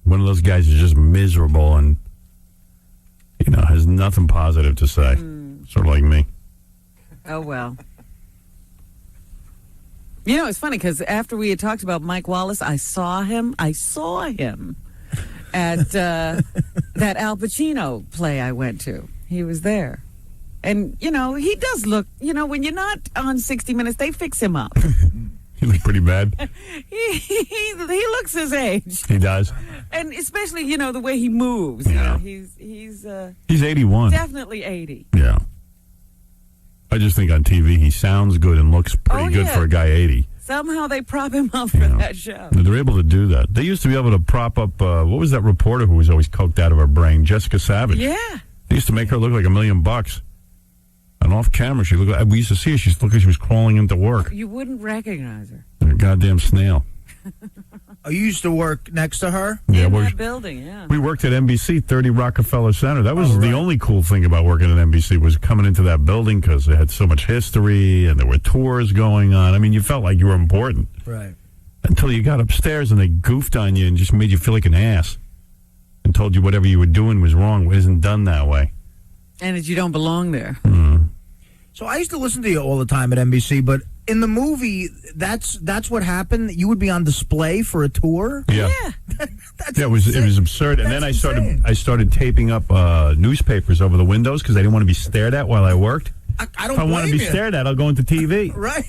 One of those guys is just miserable and, has nothing positive to say. Sort of like me. Oh, well. It's funny because after we had talked about Mike Wallace, I saw him at that Al Pacino play I went to. He was there. And, he does look, when you're not on 60 Minutes, they fix him up. He looks pretty bad. he looks his age. He does. And especially, the way he moves. Yeah. He's 81. Definitely 80. Yeah. I just think on TV he sounds good and looks pretty good for a guy 80. Somehow they prop him up for that show. They're able to do that. They used to be able to prop up, what was that reporter who was always coked out of her brain? Jessica Savage. Yeah. They used to make her look like $1 million. And off camera, we used to see her. She looked like she was crawling into work. You wouldn't recognize her. Like a goddamn snail. Oh, you used to work next to her? Yeah, in that building, yeah. We worked at NBC, 30 Rockefeller Center. That was the only cool thing about working at NBC was coming into that building because it had so much history and there were tours going on. I mean, you felt like you were important. Right. Until you got upstairs and they goofed on you and just made you feel like an ass and told you whatever you were doing was wrong. It isn't done that way. And that you don't belong there. So I used to listen to you all the time at NBC, but in the movie, that's what happened. You would be on display for a tour. Yeah, it was absurd. And then I started taping up newspapers over the windows because I didn't want to be stared at while I worked. I don't. If I want to be stared at, I'll go into TV. Right.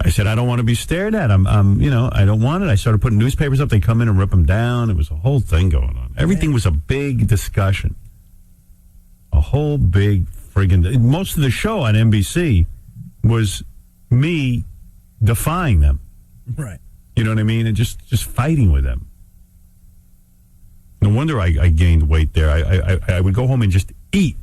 I said I don't want to be stared at. I don't want it. I started putting newspapers up. They come in and rip them down. It was a whole thing going on. Everything was a big discussion. A whole big friggin'. Most of the show on NBC was me defying them. Right. You know what I mean? And just fighting with them. No wonder I gained weight there. I would go home and just eat.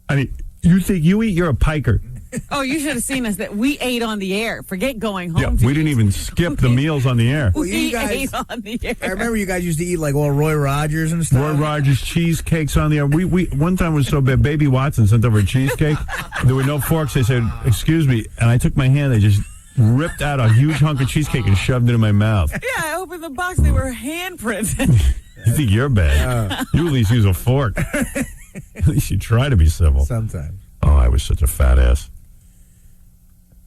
I mean, you think you eat? You're a piker. Oh, you should have seen us. That we ate on the air. Forget going home. Yeah, we didn't even skip the meals on the air. Well, we ate on the air. I remember you guys used to eat like all Roy Rogers and stuff. Roy Rogers cheesecakes on the air. We one time was so bad. Baby Watson sent over a cheesecake. There were no forks. They said, "Excuse me," and I took my hand. They just ripped out a huge hunk of cheesecake and shoved it in my mouth. Yeah, I opened the box. They were handprints. You think you're bad? You at least use a fork. At least you try to be civil. Sometimes. Oh, I was such a fat ass.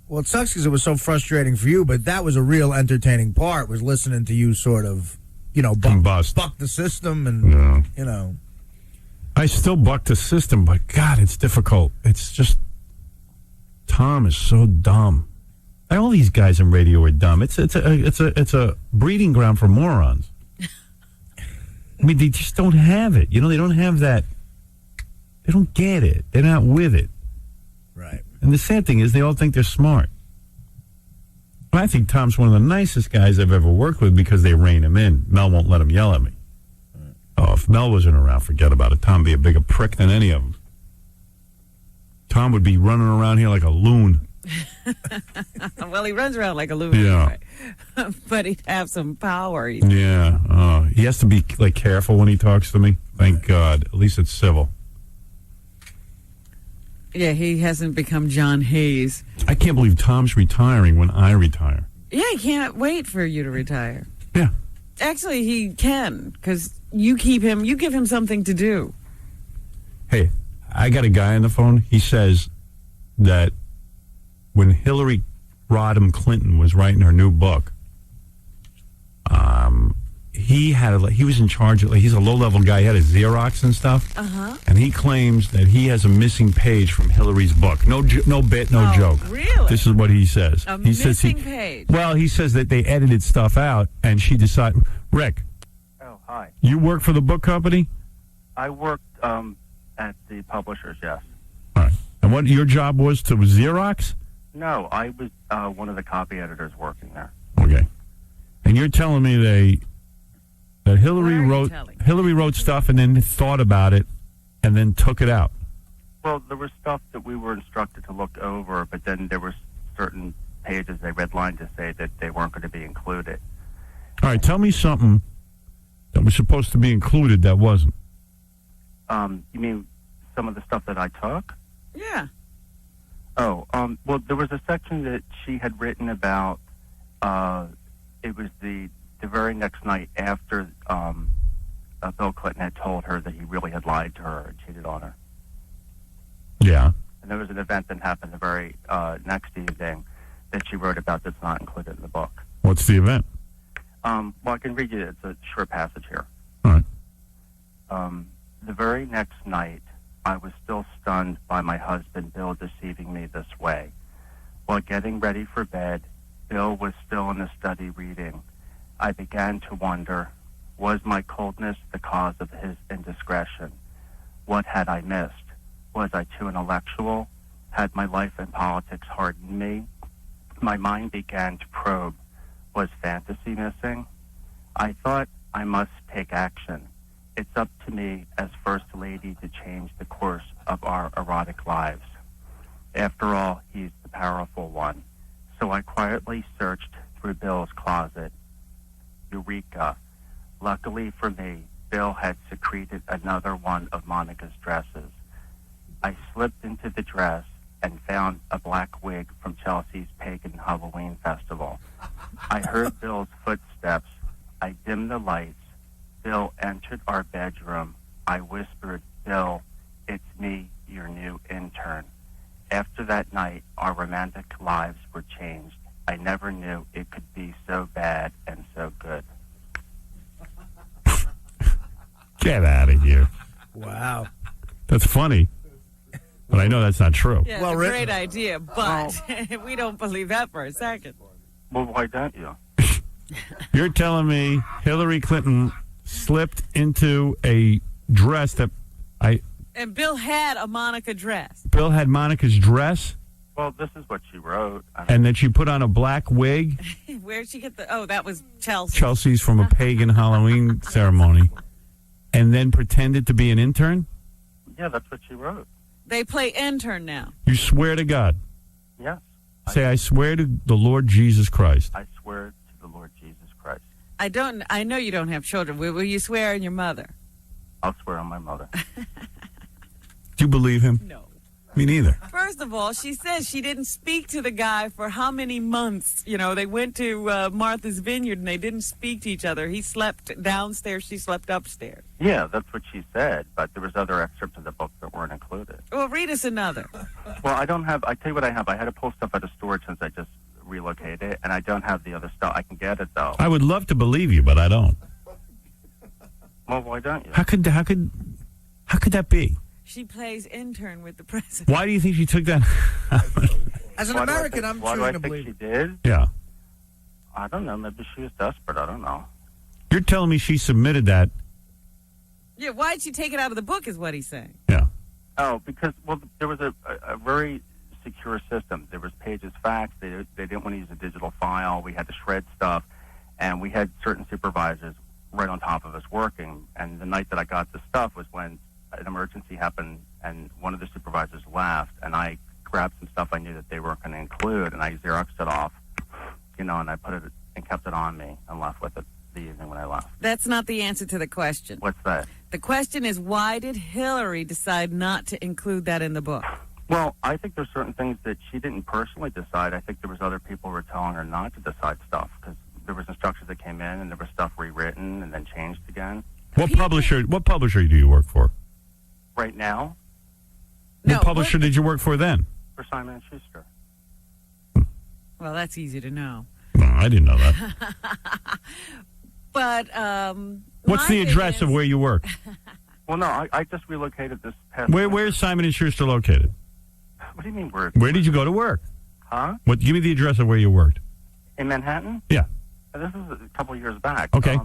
Well, it sucks because it was so frustrating for you, but that was a real entertaining part, was listening to you sort of, buck the system and, I still buck the system, but God, it's difficult. It's just, Tom is so dumb. All these guys in radio are dumb. It's a breeding ground for morons. I mean, they just don't have it. They don't have that. They don't get it. They're not with it. Right. And the sad thing is they all think they're smart. And I think Tom's one of the nicest guys I've ever worked with because they rein him in. Mel won't let him yell at me. Oh, if Mel wasn't around, forget about it. Tom would be a bigger prick than any of them. Tom would be running around here like a loon. Well, he runs around like a loon. Yeah. Anyway. But he'd have some power. Yeah. He has to be careful when he talks to me. Thank God. At least it's civil. Yeah, he hasn't become John Hayes. I can't believe Tom's retiring when I retire. Yeah, he can't wait for you to retire. Yeah. Actually, he can, because you give him something to do. Hey, I got a guy on the phone. He says that when Hillary Rodham Clinton was writing her new book, he was in charge of, he's a low-level guy. He had a Xerox and stuff. Uh-huh. And he claims that he has a missing page from Hillary's book. No bit, no joke. Really? This is what he says. Missing page. Well, he says that they edited stuff out, and she decided. Rick. Oh, hi. You work for the book company? I worked at the publishers, yes. All right. And what your job was to Xerox? No, I was one of the copy editors working there. Okay. And you're telling me that Hillary wrote stuff and then thought about it and then took it out. Well, there was stuff that we were instructed to look over, but then there were certain pages they redlined to say that they weren't going to be included. All right, tell me something that was supposed to be included that wasn't. You mean some of the stuff that I took? Yeah. Oh, well, there was a section that she had written about, it was the very next night after Bill Clinton had told her that he really had lied to her and cheated on her. Yeah. And there was an event that happened the very next evening that she wrote about that's not included in the book. What's the event? Well, I can read you. It's a short passage here. All right. The very next night, I was still stunned by my husband, Bill, deceiving me this way. While getting ready for bed, Bill was still in the study reading. I began to wonder, was my coldness the cause of his indiscretion? What had I missed? Was I too intellectual? Had my life in politics hardened me? My mind began to probe. Was fantasy missing? I thought I must take action. It's up to me as First Lady to change the course of our erotic lives. After all, he's the powerful one. So I quietly searched through Bill's closet. Eureka. Luckily for me, Bill had secreted another one of Monica's dresses. I slipped into the dress and found a black wig from Chelsea's pagan Halloween festival. I heard Bill's footsteps. I dimmed the lights. Bill entered our bedroom. I whispered, Bill, it's me, your new intern. After that night, our romantic lives were changed. I never knew it could be so bad and so good. Get out of here. Wow. That's funny. But I know that's not true. Yeah, Well it's a written. great idea, but we don't believe that for a second. Well, why don't you? You're telling me Hillary Clinton slipped into a dress that And Bill had a Monica dress. Bill had Monica's dress, Well, this is what she wrote. and then she put on a black wig. Where'd she get the... Oh, that was Chelsea. Chelsea's from a pagan Halloween ceremony, and then pretended to be an intern? Yeah, that's what she wrote. They play intern now. You swear to God. Yes. Say, I swear to the Lord Jesus Christ. I swear to the Lord Jesus Christ. I know you don't have children. Will you swear on your mother? I'll swear on my mother. Do you believe him? No. Me neither. First of all, she says she didn't speak to the guy for how many months? You know, they went to Martha's Vineyard and they didn't speak to each other. He slept downstairs, she slept upstairs. Yeah, that's what she said, but there was other excerpts of the book that weren't included. Well, read us another. Well, I tell you what I have. I had to pull stuff out of storage since I just relocated, and I don't have the other stuff. I can get it, though. I would love to believe you, but I don't. Well, why don't you? How could that be? She plays intern with the president. Why do you think she took that? As an Why do I American, think- I'm why do I choosing to think believe she it. did? Yeah. I don't know. Maybe she was desperate. I don't know. You're telling me she submitted that? Yeah, why'd she take it out of the book is what he's saying. Yeah. Oh, because, well, there was a very secure system. There was pages faxed. They didn't want to use a digital file. We had to shred stuff, and we had certain supervisors right on top of us working. And the night that I got the stuff was when an emergency happened, and one of the supervisors left, and I grabbed some stuff I knew that they weren't going to include, and I Xeroxed it off, and I put it and kept it on me and left with it the evening when I left. That's not the answer to the question. What's that? The question is, why did Hillary decide not to include that in the book? Well, I think there's certain things that she didn't personally decide. I think there was other people who were telling her not to decide stuff because there was instructions that came in and there was stuff rewritten and then changed again. What publisher do you work for? Right now, What publisher did you work for then? for Simon & Schuster. Well, that's easy to know. No, I didn't know that. But What's my the thing address is- of where you work? Well, no, I just relocated this past Where's Simon & Schuster located? What do you mean where? Where did you go to work? Huh? Give me the address of where you worked. In Manhattan? Yeah. This is a couple of years back. Okay.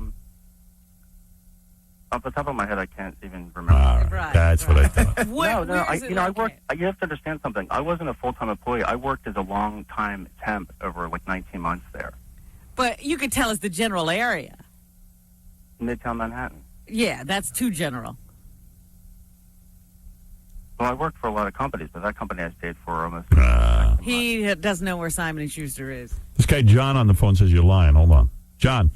Off the top of my head, I can't even remember. Right, That's what I thought. Where No, is it I located? worked. You have to understand something. I wasn't a full-time employee. I worked as a long-time temp over like 19 months there, But you could tell us the general area. Midtown Manhattan. Yeah, that's too general. Well, I worked for a lot of companies, but that company I stayed for almost. He doesn't know where Simon & Schuster is. This guy John on the phone says you're lying. Hold on. John.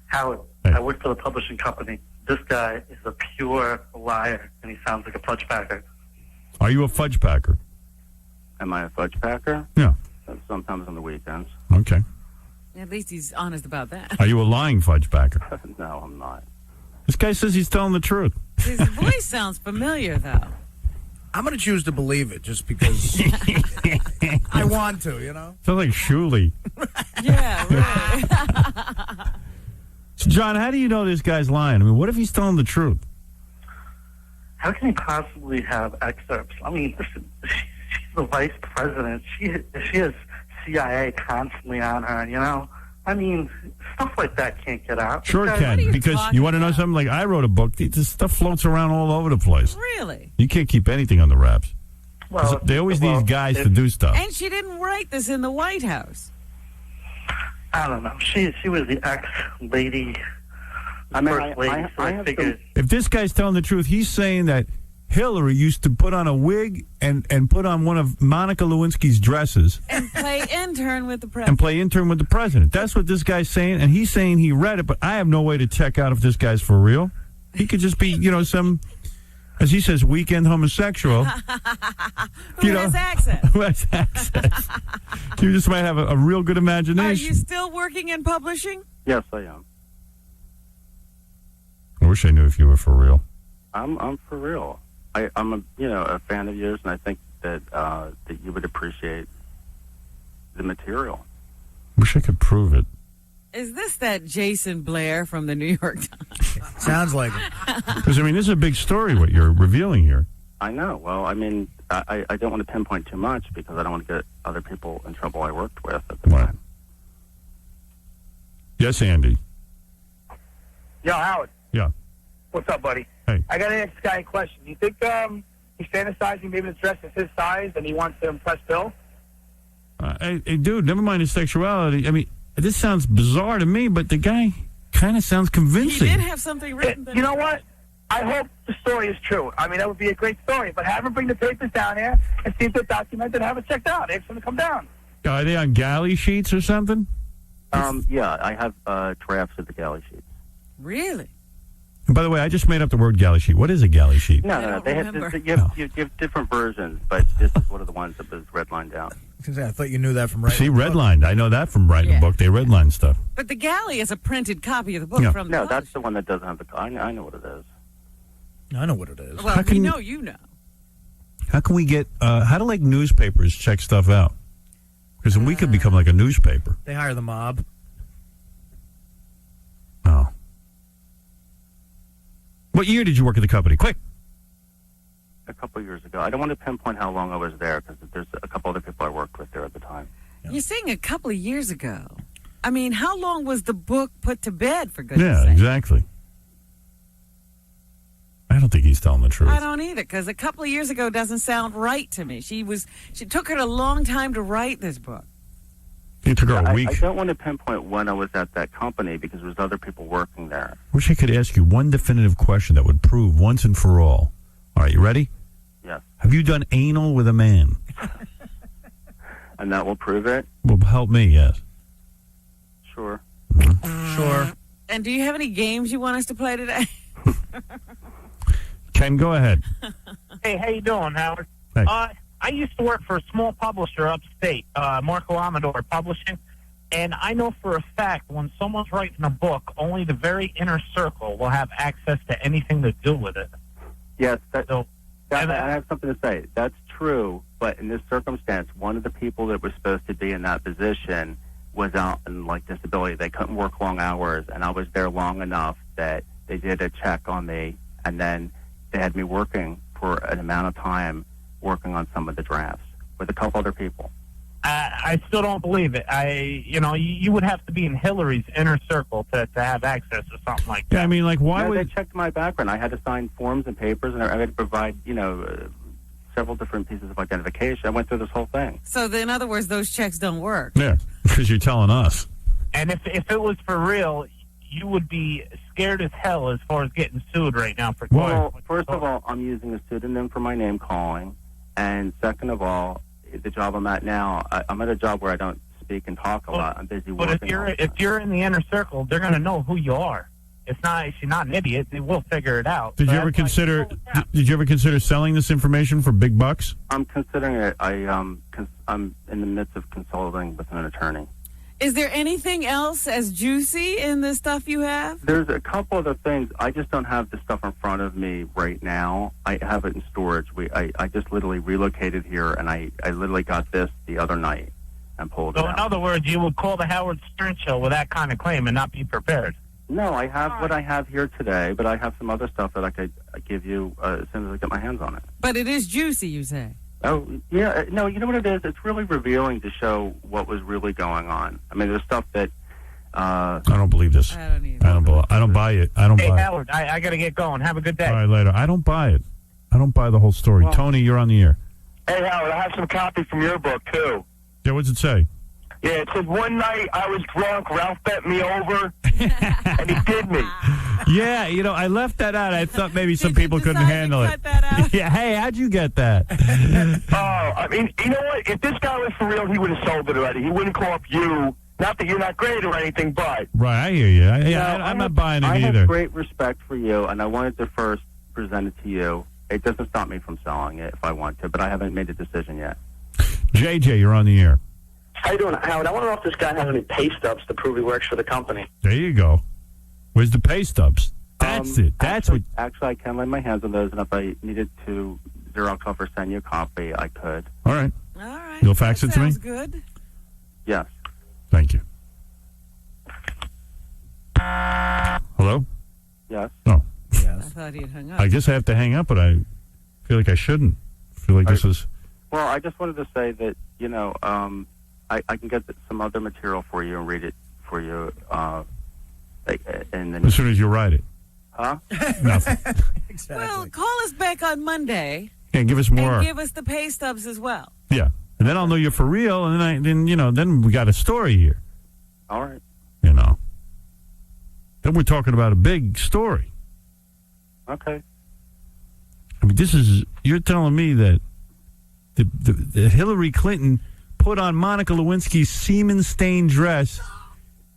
Howard, Hey. I work for the publishing company. This guy is a pure liar, and he sounds like a fudge packer. Are you a fudge packer? Am I a fudge packer? Yeah. Sometimes on the weekends. Okay. At least he's honest about that. Are you a lying fudge packer? No, I'm not. This guy says he's telling the truth. His voice sounds familiar, though. I'm going to choose to believe it just because I want to, you know? Sounds like Shuley. Yeah, really. So, John, how do you know this guy's lying? I mean, what if he's telling the truth? How can he possibly have excerpts? I mean, listen, she's the vice president. She has CIA constantly on her, you know? I mean, stuff like that can't get out. Sure it can, because you want to know something? Like, I wrote a book. This stuff floats around all over the place. Really? You can't keep anything on the wraps. Well, They always need guys to do stuff. And she didn't write this in the White House. I don't know. She was the ex-lady, first lady, so I figured... If this guy's telling the truth, he's saying that Hillary used to put on a wig and put on one of Monica Lewinsky's dresses And play intern with the president. That's what this guy's saying, and he's saying he read it, but I have no way to check out if this guy's for real. He could just be, some, as he says, weekend homosexual. Who has access? Who has access. You just might have a real good imagination. Are you still working in publishing? Yes, I am. I wish I knew if you were for real. I'm for real. I'm a fan of yours, and I think that that you would appreciate the material. Wish I could prove it. Is this that Jason Blair from the New York Times? Sounds like it. Because, this is a big story, what you're revealing here. I know. Well, I mean, I don't want to pinpoint too much because I don't want to get other people in trouble I worked with at the time. Yes, Andy. Yo, Howard. Yeah. What's up, buddy? Hey. I got to ask this guy a question. Do you think he's fantasizing maybe the dress is his size and he wants to impress Bill? Hey, dude, never mind his sexuality. I mean, this sounds bizarre to me, but the guy kind of sounds convincing. He did have something written. You know what? I hope the story is true. I mean, that would be a great story. But have him bring the papers down here and see if they're documented and have it checked out. Ask them to come down. Are they on galley sheets or something? Yeah, I have drafts of the galley sheets. Really? And by the way, I just made up the word galley sheet. What is a galley sheet? No. They have you have different versions, but this is one of the ones that was redlined down. I thought you knew that from writing. See, redlined. I know that from writing a book. They redline stuff. But the galley is a printed copy of the book from the No, that's the one that doesn't have the... I know what it is. I know what it is. Well, we know you know. How can we get... how do, newspapers check stuff out? Because we could become like a newspaper. They hire the mob. Oh. What year did you work at the company? Quick. A couple of years ago. I don't want to pinpoint how long I was there because there's a couple other people I worked with there at the time. You're saying a couple of years ago. I mean, how long was the book put to bed, for goodness sake? Yeah, exactly. I don't think he's telling the truth. I don't either, because a couple of years ago doesn't sound right to me. She took her a long time to write this book. It took her a week. I don't want to pinpoint when I was at that company because there was other people working there. Wish I could ask you one definitive question that would prove once and for all. All right, you ready? Yes. Have you done anal with a man? And that will prove it? Will help me, yes. Sure. Sure. And do you have any games you want us to play today? Ken, go ahead. Hey, how you doing, Howard? Hey. I used to work for a small publisher upstate, Marco Amador Publishing, and I know for a fact when someone's writing a book, only the very inner circle will have access to anything to do with it. Yes, I have something to say. That's true, but in this circumstance, one of the people that was supposed to be in that position was out in disability. They couldn't work long hours, and I was there long enough that they did a check on me, and then they had me working for an amount of time working on some of the drafts with a couple other people. I still don't believe it. You would have to be in Hillary's inner circle to have access to something like that. Yeah, I mean, why would... They checked my background. I had to sign forms and papers, and I had to provide, several different pieces of identification. I went through this whole thing. So, in other words, those checks don't work. Yeah, because you're telling us. And if it was for real, you would be scared as hell as far as getting sued right now. Well, first of all, I'm using a pseudonym for my name calling. And second of all, the job I'm at now, I'm at a job where I don't speak and talk a lot. I'm busy working. But if you're in the inner circle, they're going to know who you are. If she's not an idiot, they will figure it out. Did you ever consider selling this information for big bucks? I'm considering it. I'm in the midst of consulting with an attorney. Is there anything else as juicy in the stuff you have? There's a couple other things. I just don't have the stuff in front of me right now. I have it in storage. I just literally relocated here, and I literally got this the other night and pulled it So, out. in other words, you would call the Howard Stern show with that kind of claim and not be prepared. No, I have what I have here today, but I have some other stuff that I could give you as soon as I get my hands on it. But it is juicy, you say? Oh, yeah. No, you know what it is? It's really revealing to show what was really going on. I mean, there's stuff that... I don't believe this. I don't either. I don't buy it. I don't Hey, buy Howard, I got to get going. Have a good day. it. All right, later. I don't buy it. I don't buy the whole story. Well, Tony, you're on the air. Hey, Howard, I have some copy from your book, too. Yeah, what's it say? Yeah, it said, one night I was drunk, Ralph bent me over, and he did me. Yeah, I left that out. I thought maybe some Did you people couldn't decide to handle it. cut that out? Yeah, hey, how'd you get that? Oh, I mean, you know what? If this guy was for real, he would have sold it already. He wouldn't call up you. Not that you're not great or anything, but... Right, I hear you. No, I'm not buying it I either. have great respect for you, and I wanted to first present it to you. It doesn't stop me from selling it if I want to, but I haven't made a decision yet. JJ, you're on the air. How you doing, Howard? I want to know if this guy has any pay stubs to prove he works for the company. There you go. Where's the pay stubs? That's it. That's actually, Actually, I can lay my hands on those, and if I needed to Xerox off or send you a copy, I could. All right. All right. You'll fax it to me? Sounds good. Yes. Thank you. Hello? Yes. Oh. I Yes. thought he'd hung up. I guess I have to hang up, but I feel like I shouldn't. I feel like this is... Well, I just wanted to say that, I can get some other material for you and read it for you. And then, As soon as you write it. huh? Nothing. Exactly. Well, call us back on Monday And give us more. and give us the pay stubs as well. Yeah. And then I'll know you're for real, and then we got a story here. All right. Then we're talking about a big story. Okay. I mean, you're telling me that the Hillary Clinton put on Monica Lewinsky's semen-stained dress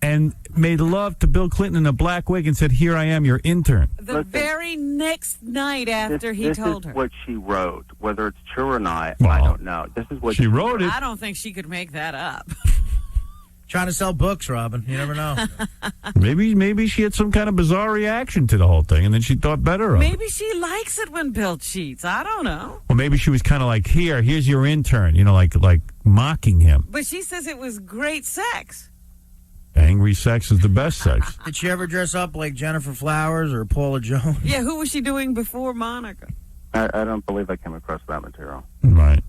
and made love to Bill Clinton in a black wig and said, "Here I am, your intern." The Listen, very next night after he told This her. is what she wrote. Whether it's true or not, Well, I don't know. This is what she wrote it. I don't think she could make that up. Trying to sell books, Robin. You never know. Maybe she had some kind of bizarre reaction to the whole thing, and then she thought better of it. Maybe she likes it when Bill cheats. I don't know. Or maybe she was kind of like, here's your intern, like mocking him. But she says it was great sex. Angry sex is the best sex. Did she ever dress up like Jennifer Flowers or Paula Jones? Yeah, who was she doing before Monica? I don't believe I came across that material. Right.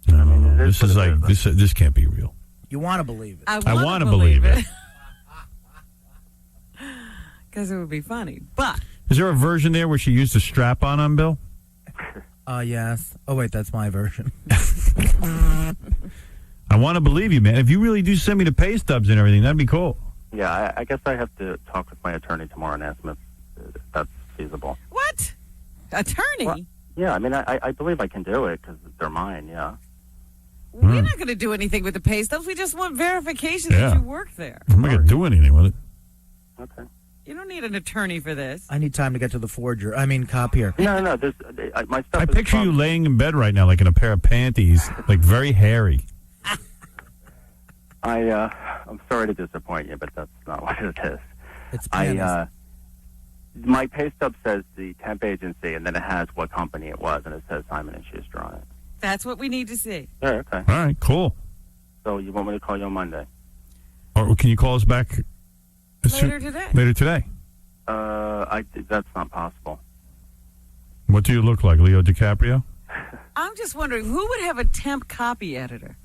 No, this is like this can't be real. You want to believe it. I wanna believe it. Because it would be funny. But Is there a version there where she used a strap on Bill? Yes. Oh, wait, that's my version. I want to believe you, man. If you really do send me the pay stubs and everything, that'd be cool. Yeah, I guess I have to talk with my attorney tomorrow and ask him if that's feasible. what? Attorney? Well, yeah, I mean, I believe I can do it because they're mine, yeah. We're not going to do anything with the pay stubs. We just want verification Yeah. that you work there. I'm not going to do anything with it. Okay. You don't need an attorney for this. I need time to get to the forger. I mean, copier. No, this, my stuff I is picture you from- laying in bed right now like in a pair of panties, like very hairy. I'm sorry to disappoint you, but that's not what it is. It's panties. My pay stub says the temp agency, and then it has what company it was, and it says Simon & Schuster on it. That's what we need to see. Yeah, okay. All right, cool. So you want me to call you on Monday? Or can you call us back Later today. Later today. That's not possible. What do you look like, Leo DiCaprio? I'm just wondering, who would have a temp copy editor?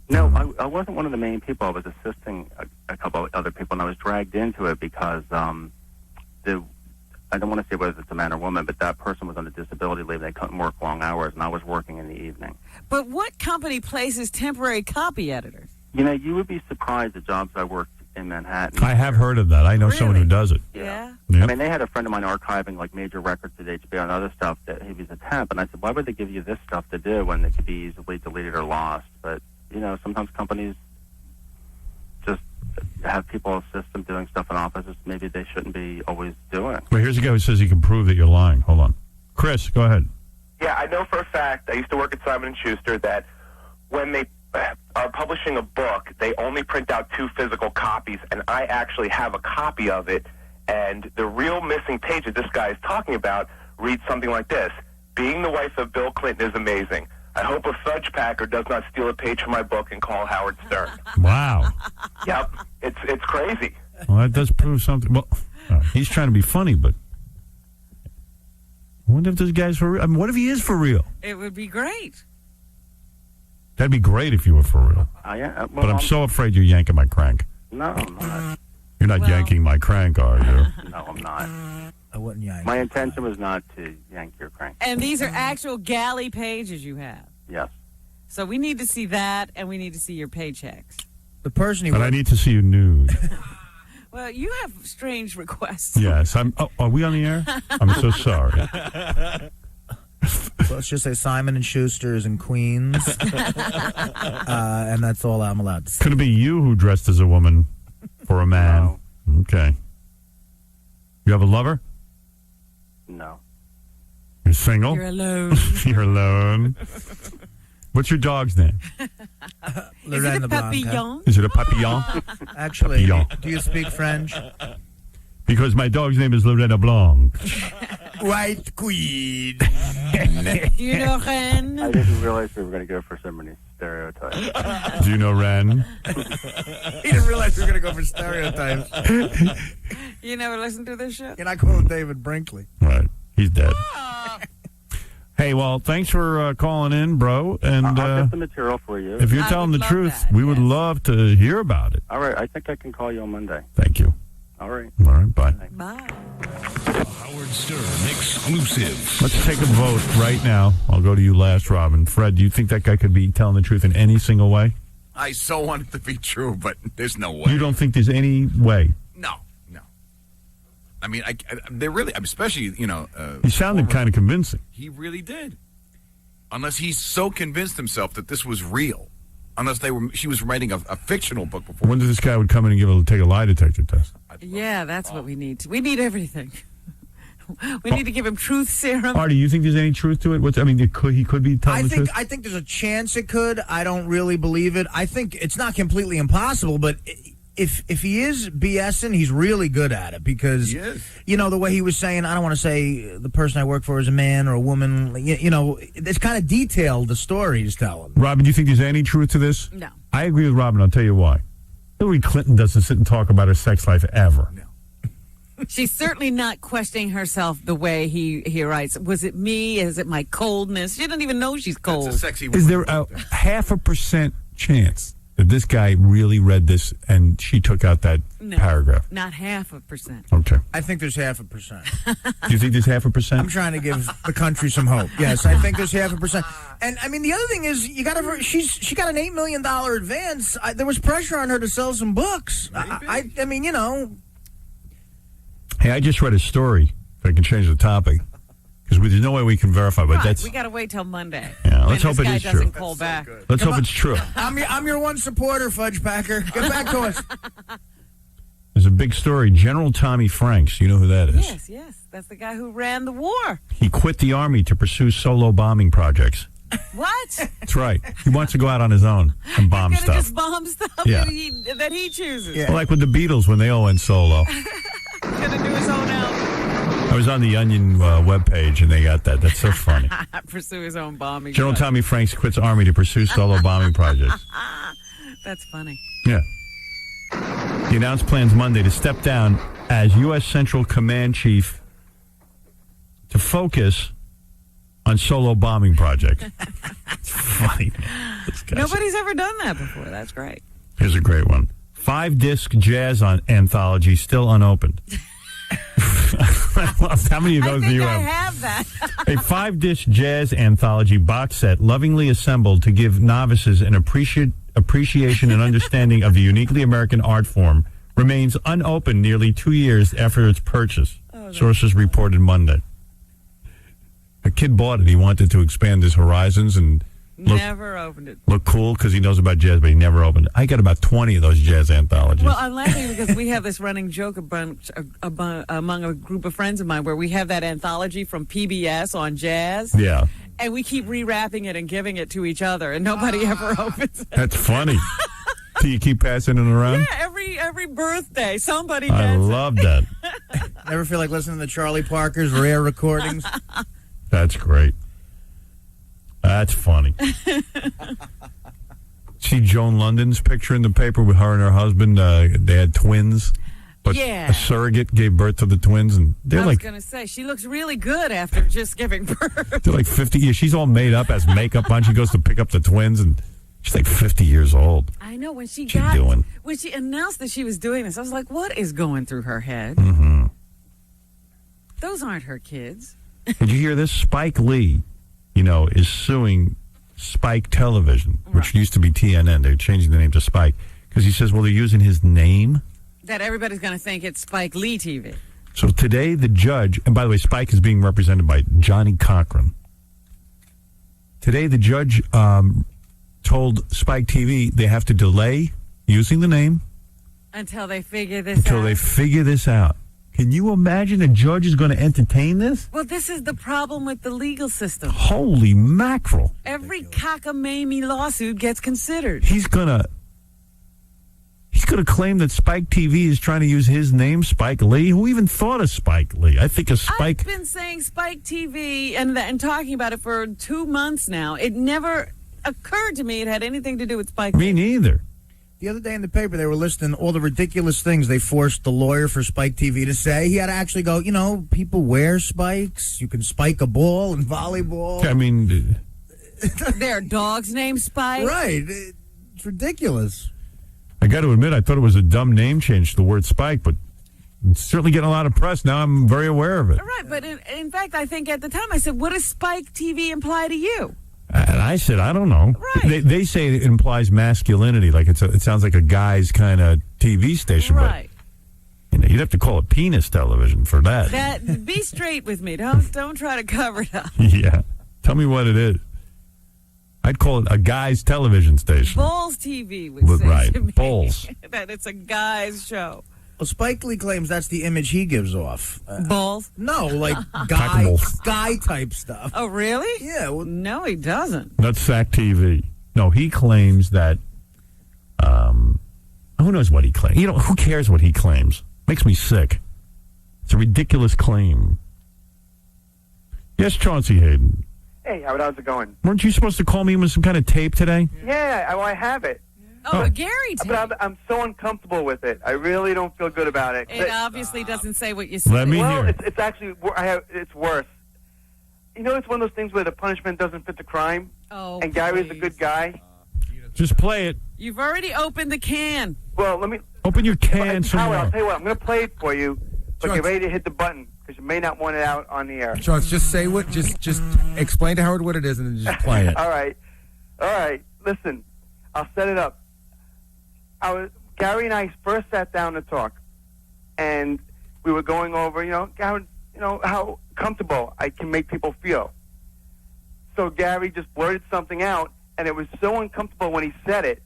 No, I wasn't one of the main people. I was assisting a couple of other people, and I was dragged into it because I don't want to say whether it's a man or woman, but that person was on a disability leave. They couldn't work long hours, and I was working in the evening. But what company places temporary copy editors? You know, you would be surprised at jobs I worked in Manhattan. I have heard of that. I know someone who does it. Yeah. Yep. I mean, they had a friend of mine archiving like major records at HBO and other stuff that he was a temp, and I said, why would they give you this stuff to do when it could be easily deleted or lost? But, you know, sometimes companies just have people assist them doing stuff in offices maybe they shouldn't be always doing. Well, here's a guy who says he can prove that you're lying. Hold on. Chris, go ahead. Yeah, I know for a fact, I used to work at Simon & Schuster, that when they are publishing a book, they only print out 2 physical copies, and I actually have a copy of it, and the real missing page that this guy is talking about reads something like this. Being the wife of Bill Clinton is amazing. I hope a fudge packer does not steal a page from my book and call Howard Stern. Wow. Yep, it's crazy. Well, that does prove something. Well, he's trying to be funny, but I wonder if this guy's for real. I mean, what if he is for real? It would be great. That'd be great if you were for real. Yeah, But I'm so afraid you're yanking my crank. No, I'm not. You're not yanking my crank, are you? No, I'm not. I wouldn't yank. My intention was not to yank your crank. And these are actual galley pages you have. Yes. So we need to see that, and we need to see your paychecks. The person But I need to see you nude. Well, you have strange requests. Yes. Are we on the air? I'm so sorry. Let's just say Simon & Schuster's in Queens. And that's all I'm allowed to say. Could it be you who dressed as a woman for a man? No. Okay. You have a lover? No. You're single? You're alone. You're alone. What's your dog's name? Is it a papillon? Is it a papillon? Actually, Papillon. do you speak French? Because my dog's name is Lorena Blanc. White Queen. Do you know Ren? I didn't realize we were going to go for so many stereotypes. Do you know Ren? He didn't realize we were going to go for stereotypes. You never listened to this show? You're not calling David Brinkley. Right. He's dead. Hey, well, thanks for calling in, bro. And I'll get the material for you. If you're telling the truth, we would love to hear about it. All right. I think I can call you on Monday. Thank you. All right. All right, bye. Bye. Howard Stern exclusive. Let's take a vote right now. I'll go to you last, Robin. Fred, do you think that guy could be telling the truth in any single way? I so want it to be true, but there's no way. You don't think there's any way? No. I mean, they're really, especially, he sounded kind of convincing. He really did. Unless he's so convinced himself that this was real. Unless she was writing a fictional book before. When does this guy would come in and take a lie detector test? Yeah, that's what we need. We need everything. We need to give him truth serum. Artie, you think there's any truth to it? He could be telling the truth? I think there's a chance it could. I don't really believe it. I think it's not completely impossible, but if he is BSing, he's really good at it because, the way he was saying, I don't want to say the person I work for is a man or a woman. It's kind of detailed, the story he's telling. Robin, do you think there's any truth to this? No. I agree with Robin. I'll tell you why. Hillary Clinton doesn't sit and talk about her sex life ever. No. She's certainly not questioning herself the way he writes. Was it me? Is it my coldness? She doesn't even know she's cold. That's a sexy woman. Is there a 0.5% chance that this guy really read this and she took out that paragraph? Not 0.5%. Okay. I think there's 0.5%. Do you think there's 0.5%? I'm trying to give the country some hope. Yes, I think there's 0.5%. And I mean, the other thing is, she got an $8 million advance. There was pressure on her to sell some books. I mean, Hey, I just read a story. If I can change the topic, because there's no way we can verify. But we got to wait till Monday. Yeah, let's hope it is true. Call back. Let's hope it's true. I'm your one supporter, Fudge Packer. Get back to us. There's a big story. General Tommy Franks. You know who that is? Yes. That's the guy who ran the war. He quit the Army to pursue solo bombing projects. What? That's right. He wants to go out on his own and bomb stuff. Just bomb stuff that he chooses. Yeah. Well, like with the Beatles when they all went solo. Gonna do his own album. I was on the Onion webpage and they got that. That's so funny. Pursue his own bombing. General Tommy Franks quits Army to pursue solo bombing projects. That's funny. Yeah. He announced plans Monday to step down as U.S. Central Command Chief to focus on solo bombing projects. It's funny. Nobody's ever done that before. That's great. Here's a great one. 5-disc jazz anthology still unopened. How many of those do you have? I have that. A 5-disc jazz anthology box set lovingly assembled to give novices an appreciation and understanding of the uniquely American art form remains unopened nearly 2 years after its purchase. Sources reported Monday. A kid bought it. He wanted to expand his horizons and never opened it. Look cool because he knows about jazz, but he never opened it. I got about 20 of those jazz anthologies. Well, I'm laughing because we have this running joke among a group of friends of mine where we have that anthology from PBS on jazz. Yeah. And we keep rewrapping it and giving it to each other, and nobody ever opens it. That's funny. Do you keep passing it around? Yeah, every birthday, somebody I gets love that. Ever feel like listening to Charlie Parker's rare recordings? That's great. That's funny. See Joan London's picture in the paper with her and her husband. They had twins. But Yeah. a surrogate gave birth to the twins, and they're I was like going to say, she looks really good after just giving birth. they're like 50 years. She's all made up, has makeup on. She goes to pick up the twins, and she's like 50 years old. I know, when she announced that she was doing this, I was like, what is going through her head? Mm-hmm. Those aren't her kids. Did you hear this? Spike Lee, is suing Spike Television, which used to be TNN. They're changing the name to Spike because he says, well, they're using his name. That everybody's going to think it's Spike Lee TV. So today the judge, and by the way, Spike is being represented by Johnny Cochran. Today the judge told Spike TV they have to delay using the name Until they figure this out. Can you imagine a judge is going to entertain this? Well, this is the problem with the legal system. Holy mackerel. Every cockamamie lawsuit gets considered. He's going to claim that Spike TV is trying to use his name, Spike Lee. Who even thought of Spike Lee? I think of Spike. I've been saying Spike TV and talking about it for 2 months now. It never occurred to me it had anything to do with Spike Lee. Me neither. The other day in the paper, they were listing all the ridiculous things they forced the lawyer for Spike TV to say. He had to actually go, people wear spikes. You can spike a ball in volleyball. I mean, There are dogs named Spike. Right. It's ridiculous. I got to admit, I thought it was a dumb name change, the word Spike, but it's certainly getting a lot of press. Now I'm very aware of it. Right, but in fact, I think at the time I said, what does Spike TV imply to you? And I said, I don't know. Right. They say it implies masculinity, like it sounds like a guy's kind of TV station. Right. But you'd have to call it penis television for that. Be straight with me. Don't try to cover it up. Yeah. Tell me what it is. I'd call it a guy's television station. Balls TV would say right. to me Balls. that it's a guy's show. Well, Spike Lee claims that's the image he gives off. Balls? No, like guy type stuff. Oh, really? Yeah. Well, no, he doesn't. That's Sack TV. No, he claims that. Who knows what he claims? Who cares what he claims? Makes me sick. It's a ridiculous claim. Yes, Chauncey Hayden. Hey, Howard, how's it going? Weren't you supposed to call me with some kind of tape today? Yeah, I have it. Oh, Gary tape. But I'm so uncomfortable with it. I really don't feel good about it. It obviously doesn't say what you said. Let me hear it. It's actually, it's worse. It's one of those things where the punishment doesn't fit the crime. Oh, and Gary's a good guy. Just play it. You've already opened the can. Well, let me... Open your can somewhere. Howard, I'll tell you what. I'm going to play it for you, but get ready to hit the button, because you may not want it out on the air. Charles, just say what... Just explain to Howard what it is, and then just play it. All right. Listen, I'll set it up. Gary and I first sat down to talk, and we were going over, Gary, how comfortable I can make people feel. So Gary just blurted something out, and it was so uncomfortable when he said it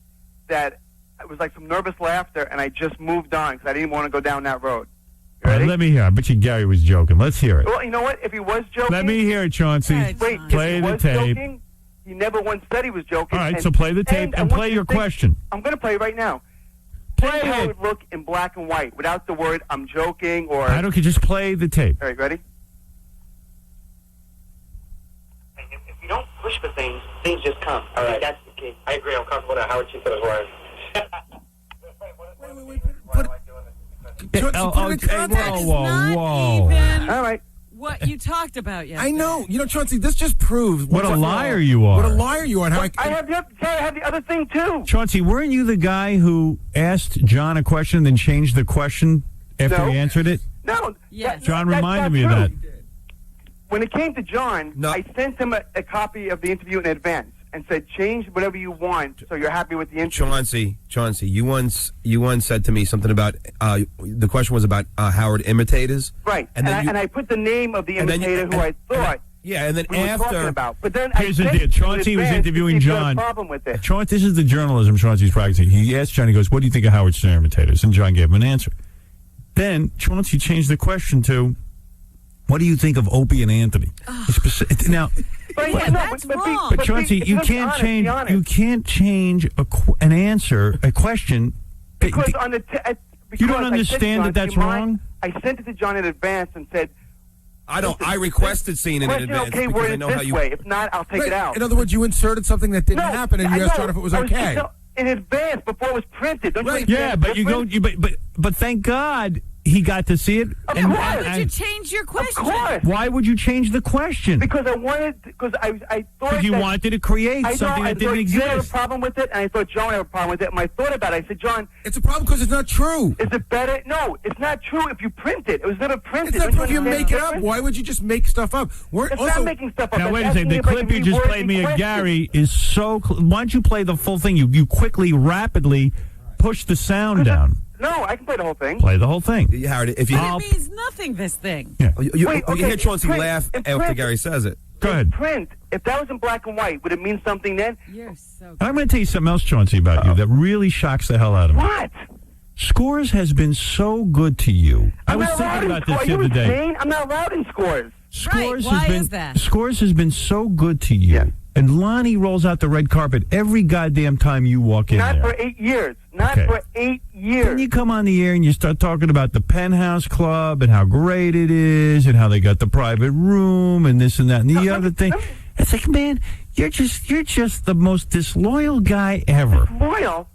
that it was like some nervous laughter, and I just moved on because I didn't want to go down that road. You ready? Let me hear. I bet you Gary was joking. Let's hear it. Well, you know what? If he was joking... Let me hear it, Chauncey. Wait, play if he the was tape. Joking, he never once said he was joking. All right, so play the tape and play your question. I'm going to play right now. Play how it. it would look in black and white without the word "I'm joking" or. I don't care. Just play the tape. All right, ready? If you don't push for things, things just come. All right, that's the key. I agree. I'm comfortable with Howard Chief as well. Whoa. All right. What you talked about yesterday. I know. Chauncey, this just proves what a liar you are. What a liar you are. And how I have the other thing, too. Chauncey, weren't you the guy who asked John a question and then changed the question after he answered it? No. Yes. John reminded me of that. When it came to John, I sent him a copy of the interview in advance and said, change whatever you want so you're happy with the interview. Chauncey, you once said to me something about, the question was about Howard imitators. Right. And I put the name of the imitator who I thought and then we were talking after... about. But then Here's the deal. Chauncey was interviewing John. Problem with it. Chauncey, this is the journalism Chauncey's practicing. He asked John, he goes, what do you think of Howard Stern imitators? And John gave him an answer. Then Chauncey changed the question to, what do you think of Opie and Anthony? Now, But Chauncey, you can't change. You can't change an answer, a question. Because on the you don't understand that that's wrong. I sent it to John in advance and said, I don't. I requested seeing it in advance. Okay, because word I it know this how you. way. If not, I'll take it out. In other words, you inserted something that didn't happen, and you asked John if it was okay. In advance, before it was printed. Don't you Yeah, but you go. But thank God he got to see it. Why would you change your question? Of course. Why would you change the question? Because I wanted. Because I thought. Because you wanted to create something that didn't exist. I thought you had a problem with it, and I thought John had a problem with it. And I thought about it. I said, John, it's a problem because it's not true. Is it better? No, it's not true if you print it. It was never printed. It's not true if you make it up. Why would you just make stuff up? It's not making stuff up. Now wait a second. The clip you just played me of Gary is so. Why don't you play the full thing? You quickly, rapidly push the sound down. No, I can play the whole thing. Play the whole thing. Howard, if you It means nothing, this thing. Yeah. you hear Chauncey laugh after Gary says it. Go ahead. Print. If that was in black and white, would it mean something then? You're so. I'm going to tell you something else, Chauncey, about you that really shocks the hell out of me. What? Scores has been so good to you. I was thinking about this the other day. I'm not allowed in Scores. Scores Why has been is that? Scores has been so good to you. Yeah. And Lonnie rolls out the red carpet every goddamn time you walk in Not there. for 8 years. Not for 8 years. Then you come on the air and you start talking about the Penthouse Club and how great it is and how they got the private room and this and that and the other thing. It's like, man, you're just the most disloyal guy ever. Loyal?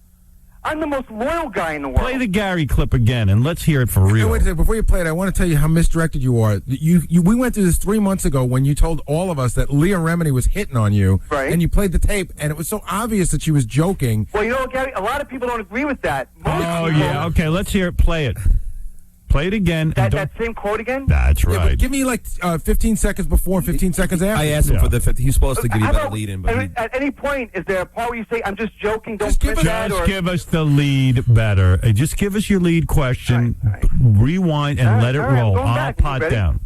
I'm the most loyal guy in the world. Play the Gary clip again and let's hear it for real. Wait a second. Before you play it, I want to tell you how misdirected you are. We went through this 3 months ago when you told all of us that Leah Remini was hitting on you. Right. And you played the tape, and it was so obvious that she was joking. Well, you know what, Gary? A lot of people don't agree with that. Yeah. Okay, let's hear it. Play it. Play it again. That same quote again? That's right. Yeah, but give me like 15 seconds before, 15 seconds after. I asked him for the 50. He's supposed to give you that lead in. But at any point, is there a part where you say, I'm just joking, don't give us the lead better. Just give us your lead question, rewind, and let it roll. I'll pot down.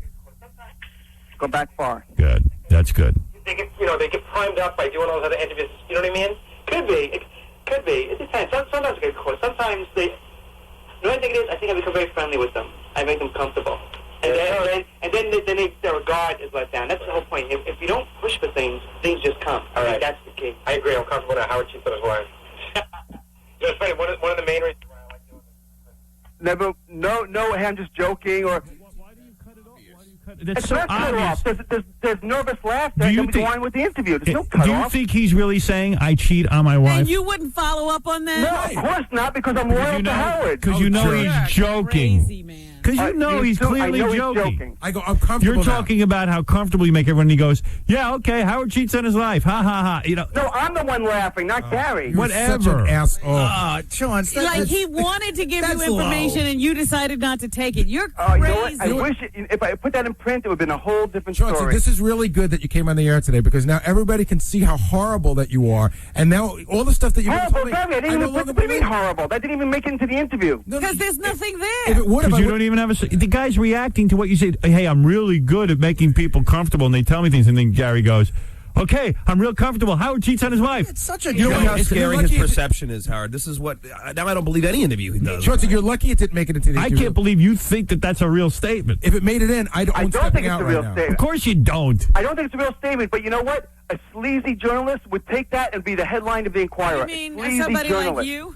Go back far. Good. That's good. They get primed up by doing all those other interviews. You know what I mean? Could be. It could be. It depends. Sometimes it gets close. Sometimes they... You know what I think it is? I think I become very friendly with them. I make them comfortable. And then their regard is let down. That's the whole point. If you don't push for things, things just come. All right. That's the key. I agree. I'm comfortable with Howard Chief and his wife. It's funny. One of the main reasons why I like doing this. Never, no, hey, I'm just joking, or... That's so obvious. There's nervous laughter, and then we go on with the interview. There's no Do cut you off. think he's really saying, I cheat on my wife? And you wouldn't follow up on that? No, of course not, because I'm loyal to Howard. Because you know he's joking. Crazy, man. Because you know he's clearly joking. I go, I'm comfortable. You're talking about how comfortable you make everyone. And he goes, yeah, okay, Howard cheats on his life. Ha, ha, ha. You know. No, I'm the one laughing, not Gary. Whatever. Such an asshole. Sean, Like he wanted to give you information and you decided not to take it. You're You know crazy. what? I wish if I put that in print, it would have been a whole different Chauncey, story. this is really good that you came on the air today because now everybody can see how horrible that you are, and now all the stuff that you've been Horrible, telling Gary. I didn't even what do you mean horrible? That didn't even make it into the interview. Because there's nothing there. If it would have, Because you don't even have the guy's reacting to what you said. Hey, I'm really good at making people comfortable, and they tell me things, and then Gary goes, okay, I'm real comfortable. Howard cheats on his wife. It's such a You know how It's scary lucky his if it- perception is, Howard. This is what... Now I don't believe any interview he does. Chauncey, you're lucky it didn't make it into the I interview. can't believe you think that that's a real statement. If it made it in, I don't think it's a real statement. Of course you don't. I don't think it's a real statement, but you know what? A sleazy journalist would take that and be the headline of the Inquirer. You mean Sleazy somebody journalist. like you?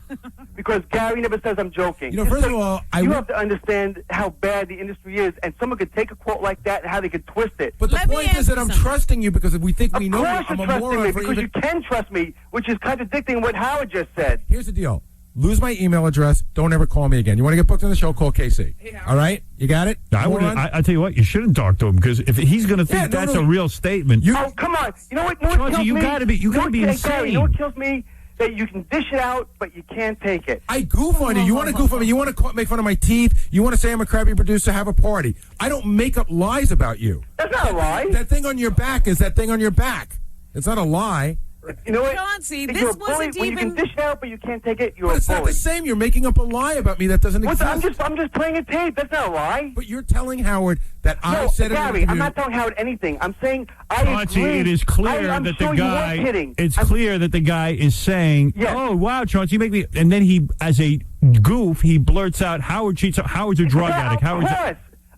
Because Gary never says I'm joking. You know, first of all, you have to understand how bad the industry is, and someone could take a quote like that and how they could twist it. But the point is that I'm trusting you because we think we know you. Of course I'm you're a trusting moron me for because even... you can trust me, which is contradicting what Howard just said. Here's the deal. Lose my email address. Don't ever call me again. You want to get booked on the show? Call KC. All right? You got it? I tell you what, you shouldn't talk to him because if he's going to think that's a real statement, Oh, come on. You know what? Chauncey, you gotta be insane. Gary, you know what kills me? That you can dish it out, but you can't take it. I goof on you. You want to goof on me. You want to make fun of my teeth. You want to say I'm a crappy producer, have a party. I don't make up lies about you. That's not a lie. That thing on your back is that thing on your back. It's not a lie. You know what? Chauncey, If this you're a bully, wasn't when you even... can dish it out, but you can't take it, you're But a it's bully. not the same. You're making up a lie about me that doesn't exist. I'm just playing a tape. That's not a lie. But you're telling Howard that I No, said it. Gary, I'm not telling Howard anything. I'm saying I Chauncey, agree. it is clear I'm that sure the you guy. weren't kidding. It's clear that the guy is saying, Yes. "Oh wow, Chauncey, you make me." And then he, as a goof, he blurts out, "Howard cheats. Howard's a drug addict." Howard's.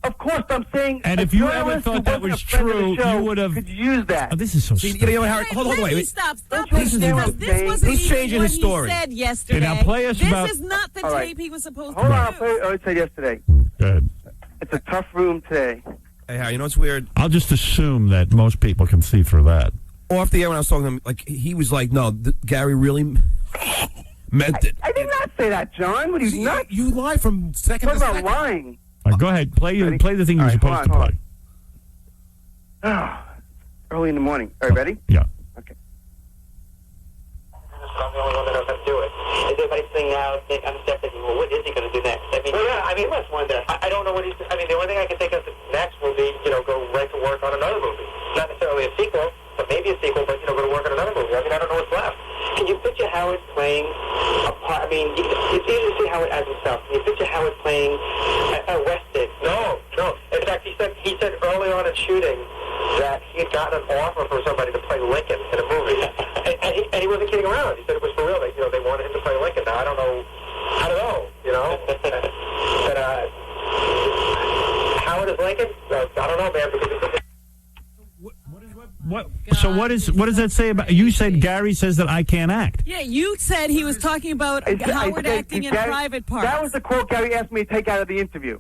Of course, I'm saying. And a if you ever journalist thought who that wasn't was a friend of the true, show you would have. could use that. Oh, this is so See, stupid. you know, Howard, hold on, wait. Stop This this, is because this wasn't He's even changing what his story. he said yesterday. Okay, now play us this about- is not the All right. tape he was supposed Hold to on, do. I said yesterday. Good. It's a tough room today. Hey, Howard, you know what's weird? I'll just assume that most people can see through that. Off the air when I was talking to him, like he was like, "No, Gary really meant it." I did not say that, John. What are you nuts? You lie from second Talk to about second. lying. All right, go ahead. Play the thing you're All right, supposed hold on, to play. Early in the morning. All right, ready? Yeah. Okay. I'm the only one that knows how to do it. Is everybody saying now, I'm skeptical, well, what is he going to do next? I mean, you must wonder. I don't know what he's, I mean, the only thing I can think of next will be, go right to work on another movie. Not necessarily a sequel, but maybe a sequel, but, go to work on another movie. I mean, I don't know what's left. Can you picture Howard playing a part? I mean, it's easy to see Howard as himself. Can you picture Howard playing a Weston? No. In fact, he said early on in shooting that he had gotten an offer from somebody to play Lincoln in a movie, and he wasn't kidding around. He said it was for real. They wanted him to play Lincoln. Now I don't know. But Howard is Lincoln? I don't know, man. Because What? So what does that say about? You said Gary says that I can't act. Yeah, you said he was talking about Howard acting in private parts. That was the quote Gary asked me to take out of the interview.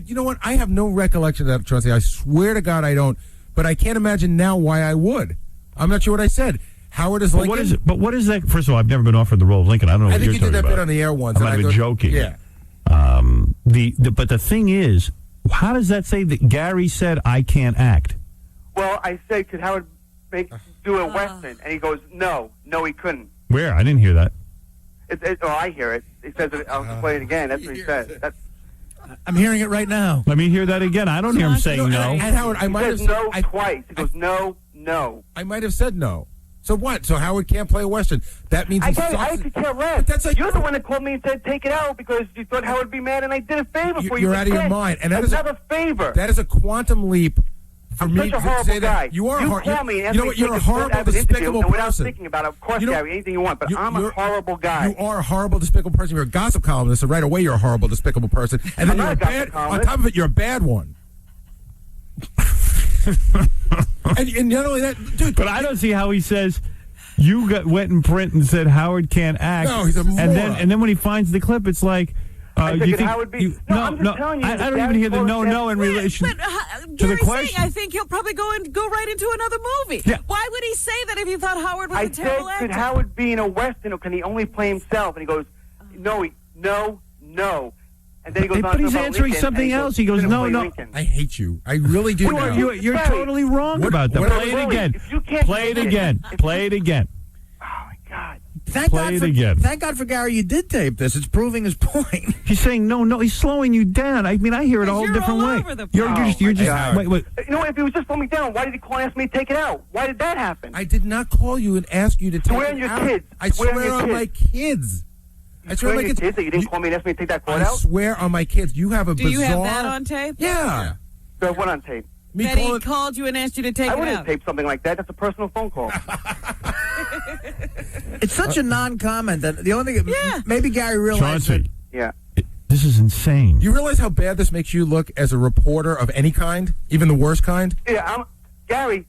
You know what? I have no recollection of that, Chauncey. I swear to God I don't. But I can't imagine now why I would. I'm not sure what I said. Howard is Lincoln. What is it? But what is that? First of all, I've never been offered the role of Lincoln. I don't know. I What think you're you did that talking bit about. on the air once. I might have been joking. Yeah. But the thing is, how does that say that Gary said I can't act? Well, I said, could Howard do a Western? And he goes, no, he couldn't. Where? I didn't hear that. I hear it. He says, I'll play it again. That's what he said. I'm hearing it right now. Let me hear that again. I don't hear him saying no. And Howard, I might have said no twice. He goes, no. I might have said no. So what? So Howard can't play a Western. That means I could care less. But that's like You're the one that called me and said take it out because you thought Howard would be mad, and I did a favor for you. You're out of your mind. And that is another favor. That is a quantum leap for I'm me such a to horrible say guy. that. You are you hor- call me and you know what? You're a horrible, despicable and without person. thinking about it, of course, You know- Gary, anything you want, but I'm a horrible guy. You are a horrible, despicable person. You're a gossip columnist, so right away you're a horrible, despicable person. And then I'm you're not a gossip on columnist. top of it, you're a bad one. and not only that, dude. But I don't see how he says you went in print and said Howard can't act. No, he's a moron. And then when he finds the clip, it's like. I said, you could think Howard be? you, I'm just telling you. I don't Gary even hear the told us no in relation But to the Gary's saying, question. I think he'll probably go right into another movie. Yeah. Why would he say that if he thought Howard was I a said, terrible actor? could Howard be in a Western, or can he only play himself? And he goes, no. And then he goes on But to he's talk about answering Lincoln, something and else. He goes, "Couldn't no. play Lincoln." I hate you. I really do. now. You're Gary, totally wrong about that. what- Play it Really, again. if you can't Play it do it, again. Play it again. Oh my God! Thank Play God it for, again. Thank God for Gary you did tape this. It's proving his point. He's saying no. He's slowing you down. I mean, I hear it a whole You're different all way. over the You're place. just God. wait. You know, if he was just slowing me down, why did he call and ask me to take it out? Why did that happen? I did not call you and ask you to take Swear it on your out. kids. I Swear on swear your on my kids. I swear on my kids. That you didn't call me and ask me to take that quote I out? swear on my kids. You have a Do bizarre. you have that on tape? Yeah. So what on tape? Me That he calling. called you and asked you to take I it wouldn't out. tape something like that. That's a personal phone call. It's such a non-comment that the only thing Yeah. maybe Gary realized that Chauncey, Yeah. this is insane. You realize how bad this makes you look as a reporter of any kind, even the worst kind? Yeah, Gary,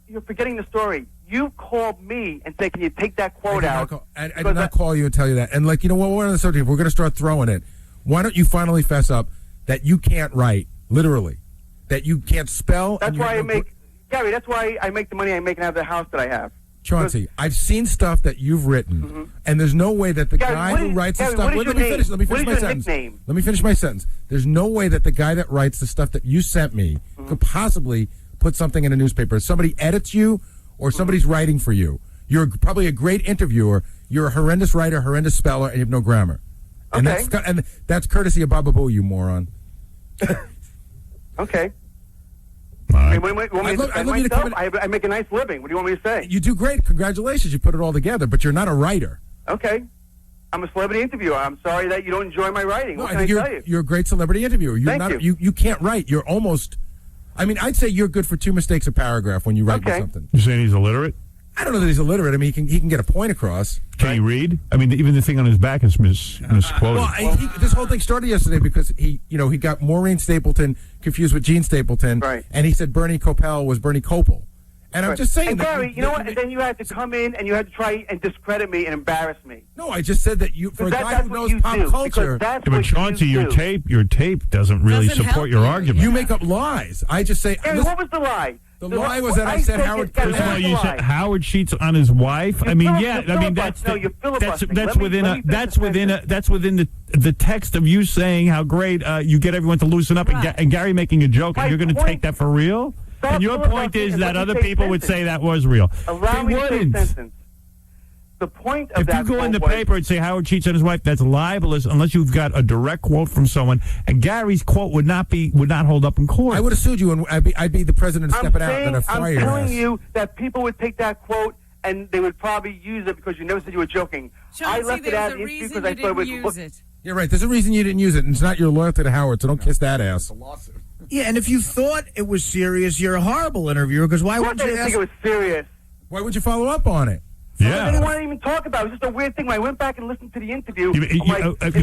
you're forgetting the story. You called me and said, can you take that quote out? I did not call you and tell you that. And, you know what? We're on the subject. We're going to start throwing it. Why don't you finally fess up that you can't write, literally, that you can't spell? That's why Gary, that's why I make the money I make out of the house that I have. Chauncey, I've seen stuff that you've written, and there's no way that the Gary, guy what who is- writes the Gary, stuff. what is Wait, your let me name? finish. Let me What finish is my your sentence. nickname? Let me finish my sentence. There's no way that the guy that writes the stuff that you sent me could possibly put something in a newspaper. Somebody edits you, or somebody's writing for you. You're probably a great interviewer. You're a horrendous writer, horrendous speller, and you have no grammar. And Okay. that's courtesy of Baba Boo, you moron. Okay. All I right. mean, want me I'd to love- I'd defend love you to myself? come I make a nice living. What do you want me to say? You do great. Congratulations. You put it all together, but you're not a writer. Okay. I'm a celebrity interviewer. I'm sorry that you don't enjoy my writing. No, What I can I think tell you? you're a great celebrity interviewer. You're Thank not. you. You can't write. You're almost. I mean, I'd say you're good for 2 mistakes a paragraph when you write me Okay. something. You saying he's illiterate? I don't know that he's illiterate. I mean, he can get a point across. Can he read? I mean, even the thing on his back is misquoted. Well, this whole thing started yesterday because he got Maureen Stapleton confused with Gene Stapleton, right? And he said Bernie Kopel was Bernie Kopel. And I'm just saying and Gary, you know what? And then you had to come in and you had to try and discredit me and embarrass me. No, I just said that for a guy who knows pop culture. But Chauncey, your tape doesn't really support your argument. You make up lies. I just say. Gary, what was the lie? The lie was that I said Howard. First of all, you said Howard cheats on his wife. I mean, that's within the text of you saying how great you get everyone to loosen up, and Gary making a joke, and you're going to take that for real. And your point is that other people would say that was real. Allow me to say a sentence. The point of if you go in the paper and say Howard cheats on his wife, that's libelous unless you've got a direct quote from someone. And Gary's quote would not hold up in court. I would have sued you, and I'd be the president stepping out and I'd fire your ass. I'm telling you that people would take that quote and they would probably use it because you never said you were joking. Chauncey, I left it out in the interview because I thought it was. You're right. There's a reason you didn't use it, and it's not your loyalty to Howard. So don't kiss that ass. Yeah, and if you thought it was serious, you're a horrible interviewer. Because why would you didn't think it was serious? Why would you follow up on it? Yeah. I didn't want to even talk about it. It was just a weird thing. When I went back and listened to the interview,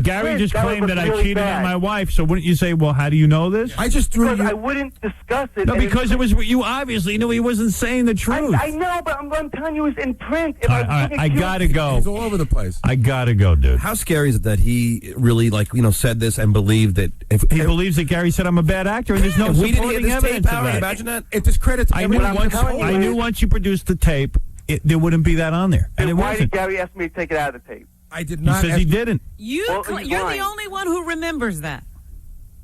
Gary just claimed that I cheated on my wife. So wouldn't you say, well, how do you know this? I just threw you. I wouldn't discuss it. No, because it was you obviously knew he wasn't saying the truth. I know, but I'm telling you, it's in print. I gotta go. It's all over the place. I gotta go, dude. How scary is it that he really said this and believed that? He believes that Gary said I'm a bad actor, and there's no supporting evidence of that. Imagine that. It discredits. I knew once you produced the tape, there wouldn't be that on there. And why did Gary ask me to take it out of the tape? I did not. He says he didn't. You're the only one who remembers that.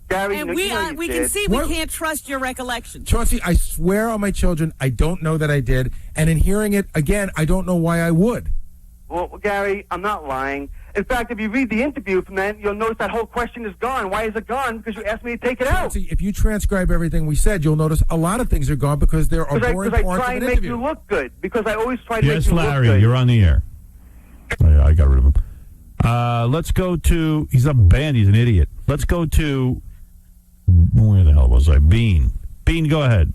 Gary, and we can see we can't trust your recollection. Chauncey, I swear on my children, I don't know that I did. And in hearing it again, I don't know why I would. Well, Gary, I'm not lying. In fact, if you read the interview from then, you'll notice that whole question is gone. Why is it gone? Because you asked me to take it out. If you transcribe everything we said, you'll notice a lot of things are gone because there are boring parts of an interview. Because I try and make you look good. Because I always try to make you Yes, look Larry, good. you're on the air. Oh, yeah, I got rid of him. Let's go to... He's a band. He's an idiot. Let's go to... Where the hell was I? Bean. Bean, go ahead.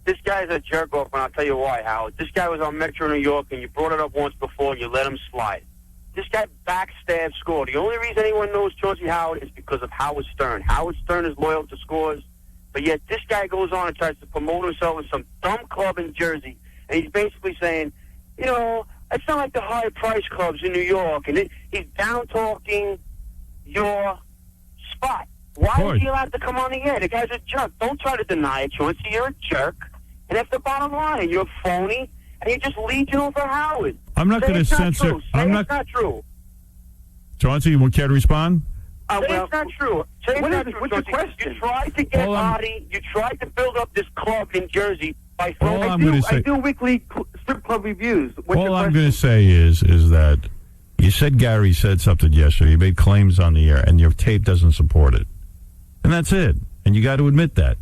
This guy's a jerk off, and I'll tell you why, Howard. This guy was on Metro New York, and you brought it up once before, and you let him slide. This guy backstabbed Score. The only reason anyone knows Chauncey Howard is because of Howard Stern. Howard Stern is loyal to Scores, but yet this guy goes on and tries to promote himself in some dumb club in Jersey, and he's basically saying, it's not like the high-priced clubs in New York, and he's down-talking your spot. Why is he allowed to come on the air? The guy's a jerk. Don't try to deny it, Chauncey. You're a jerk. And that's the bottom line. You're phony, and you're just leeching over Howard. I'm not going to censor. It's not true. Chauncey, you care to respond? Say it's not true. Say it's not true. What's the question? You tried to get Artie. You tried to build up this club in Jersey by throwing. I do weekly strip club reviews. All I'm going to say is that you said Gary said something yesterday. You made claims on the air, and your tape doesn't support it. And that's it. And you got to admit that.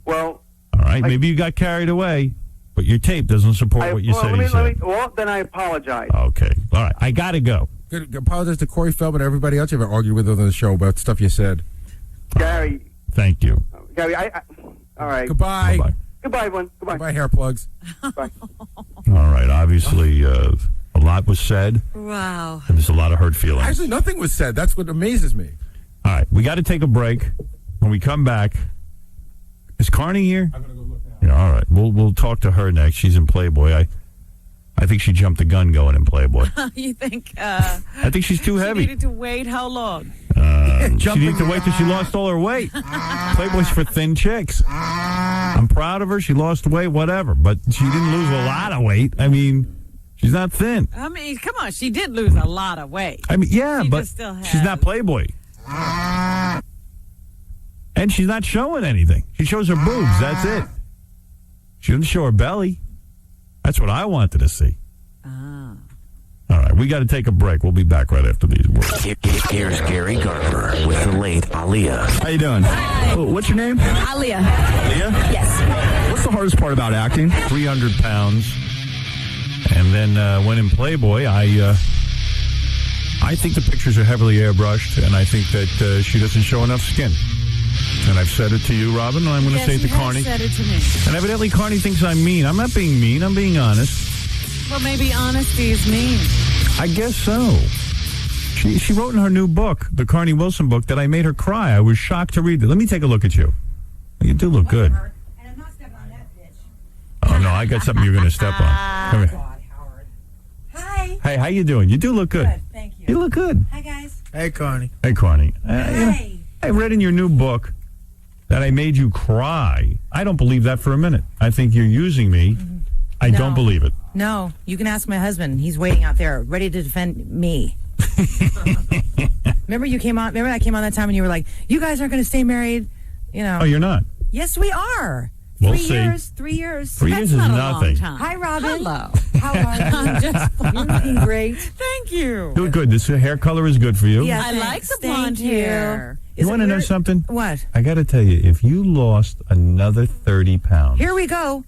Well, all right. Maybe you got carried away, but your tape doesn't support what you said he said. Well, then I apologize. Okay. All right. I got to go. Good. Apologize to Corey Feldman and everybody else you've ever argued with on the show about stuff you said. Gary. Thank you. Gary, all right. Goodbye. Bye-bye. Goodbye, everyone. Goodbye. Goodbye, hair plugs. Bye. All right. Obviously, a lot was said. Wow. And there's a lot of hurt feelings. Actually, nothing was said. That's what amazes me. All right, we got to take a break. When we come back, is Carnie here? I'm going to go look now. Yeah, all right. We'll talk to her next. She's in Playboy. I think she jumped the gun going in Playboy. You think? I think she's too heavy. She needed to wait how long? She needed to wait till she lost all her weight. Playboy's for thin chicks. I'm proud of her. She lost weight, whatever, but she didn't lose a lot of weight. I mean, she's not thin. I mean, come on. She did lose a lot of weight. I mean, yeah, but still has. she's not Playboy. And she's not showing anything. She shows her boobs. That's it. She doesn't show her belly. That's what I wanted to see. Ah. All right, we got to take a break. We'll be back right after these words. Here's Gary Garver with the late Aaliyah. How you doing? What's your name? Aaliyah. Aaliyah? Yes. What's the hardest part about acting? 300 pounds. And then when in Playboy, I think the pictures are heavily airbrushed, and I think that she doesn't show enough skin. And I've said it to you, Robin, and I'm going to say it to Carnie. Said it to me. And evidently Carnie thinks I'm mean. I'm not being mean. I'm being honest. Well, maybe honesty is mean. I guess so. She wrote in her new book, the Carnie Wilson book, that I made her cry. I was shocked to read it. Let me take a look at you. You do look good. Oh, no, I got something you're going to step on. Come here. Hi. Hey, how you doing? You do look good. Good, thank you. You look good. Hi, guys. Hey, Carnie. Hey, Carnie. Hi. I read in your new book that I made you cry. I don't believe that for a minute. I think you're using me. I No. don't believe it. No, you can ask my husband. He's waiting out there, ready to defend me. Remember I came on that time and you were like, you guys aren't going to stay married, you know. Oh, you're not? Yes, we are. We'll 3 see. years. 3 years. 3 years is nothing. Hi, Robin. Hello. How are you? I'm just You're looking great. Thank you. You look good. This hair color is good for you. Yeah, I like the thank blonde you. hair. You want to know something? What? I got to tell you, if you lost another 30 pounds, Here we go.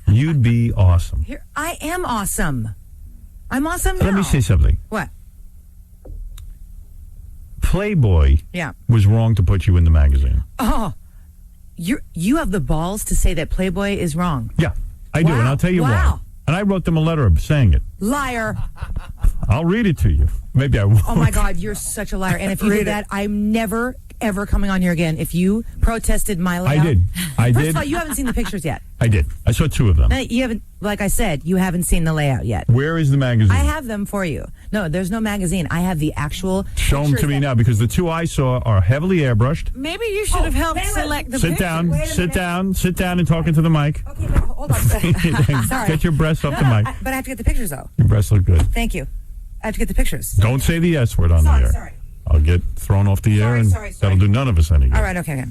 you'd be awesome. Here, I am awesome. I'm awesome now. Let me say something. What? Playboy Yeah. was wrong to put you in the magazine. Oh, you have the balls to say that Playboy is wrong. Yeah, I do, and I'll tell you why. Wow. And I wrote them a letter saying it. Liar. I'll read it to you. Maybe I won't. Oh, my God, you're such a liar. And if you did that, I'm never, ever coming on here again. If you protested my layout. I did. First of all, you haven't seen the pictures yet. I did. I saw 2 of them. No, you haven't, like I said, you haven't seen the layout yet. Where is the magazine? I have them for you. No, there's no magazine. I have the actual. Show them to me now, because the 2 I saw are heavily airbrushed. Maybe you should have helped select the Sit picture. down, sit down and talk into the mic. Okay, but hold on. Sorry. Get your breasts off the mic. But I have to get the pictures, though. Your breasts look good. Thank you. I have to get the pictures. Don't say the S word on the air. Sorry. I'll get thrown off the air, and that'll do none of us any good. All right, okay.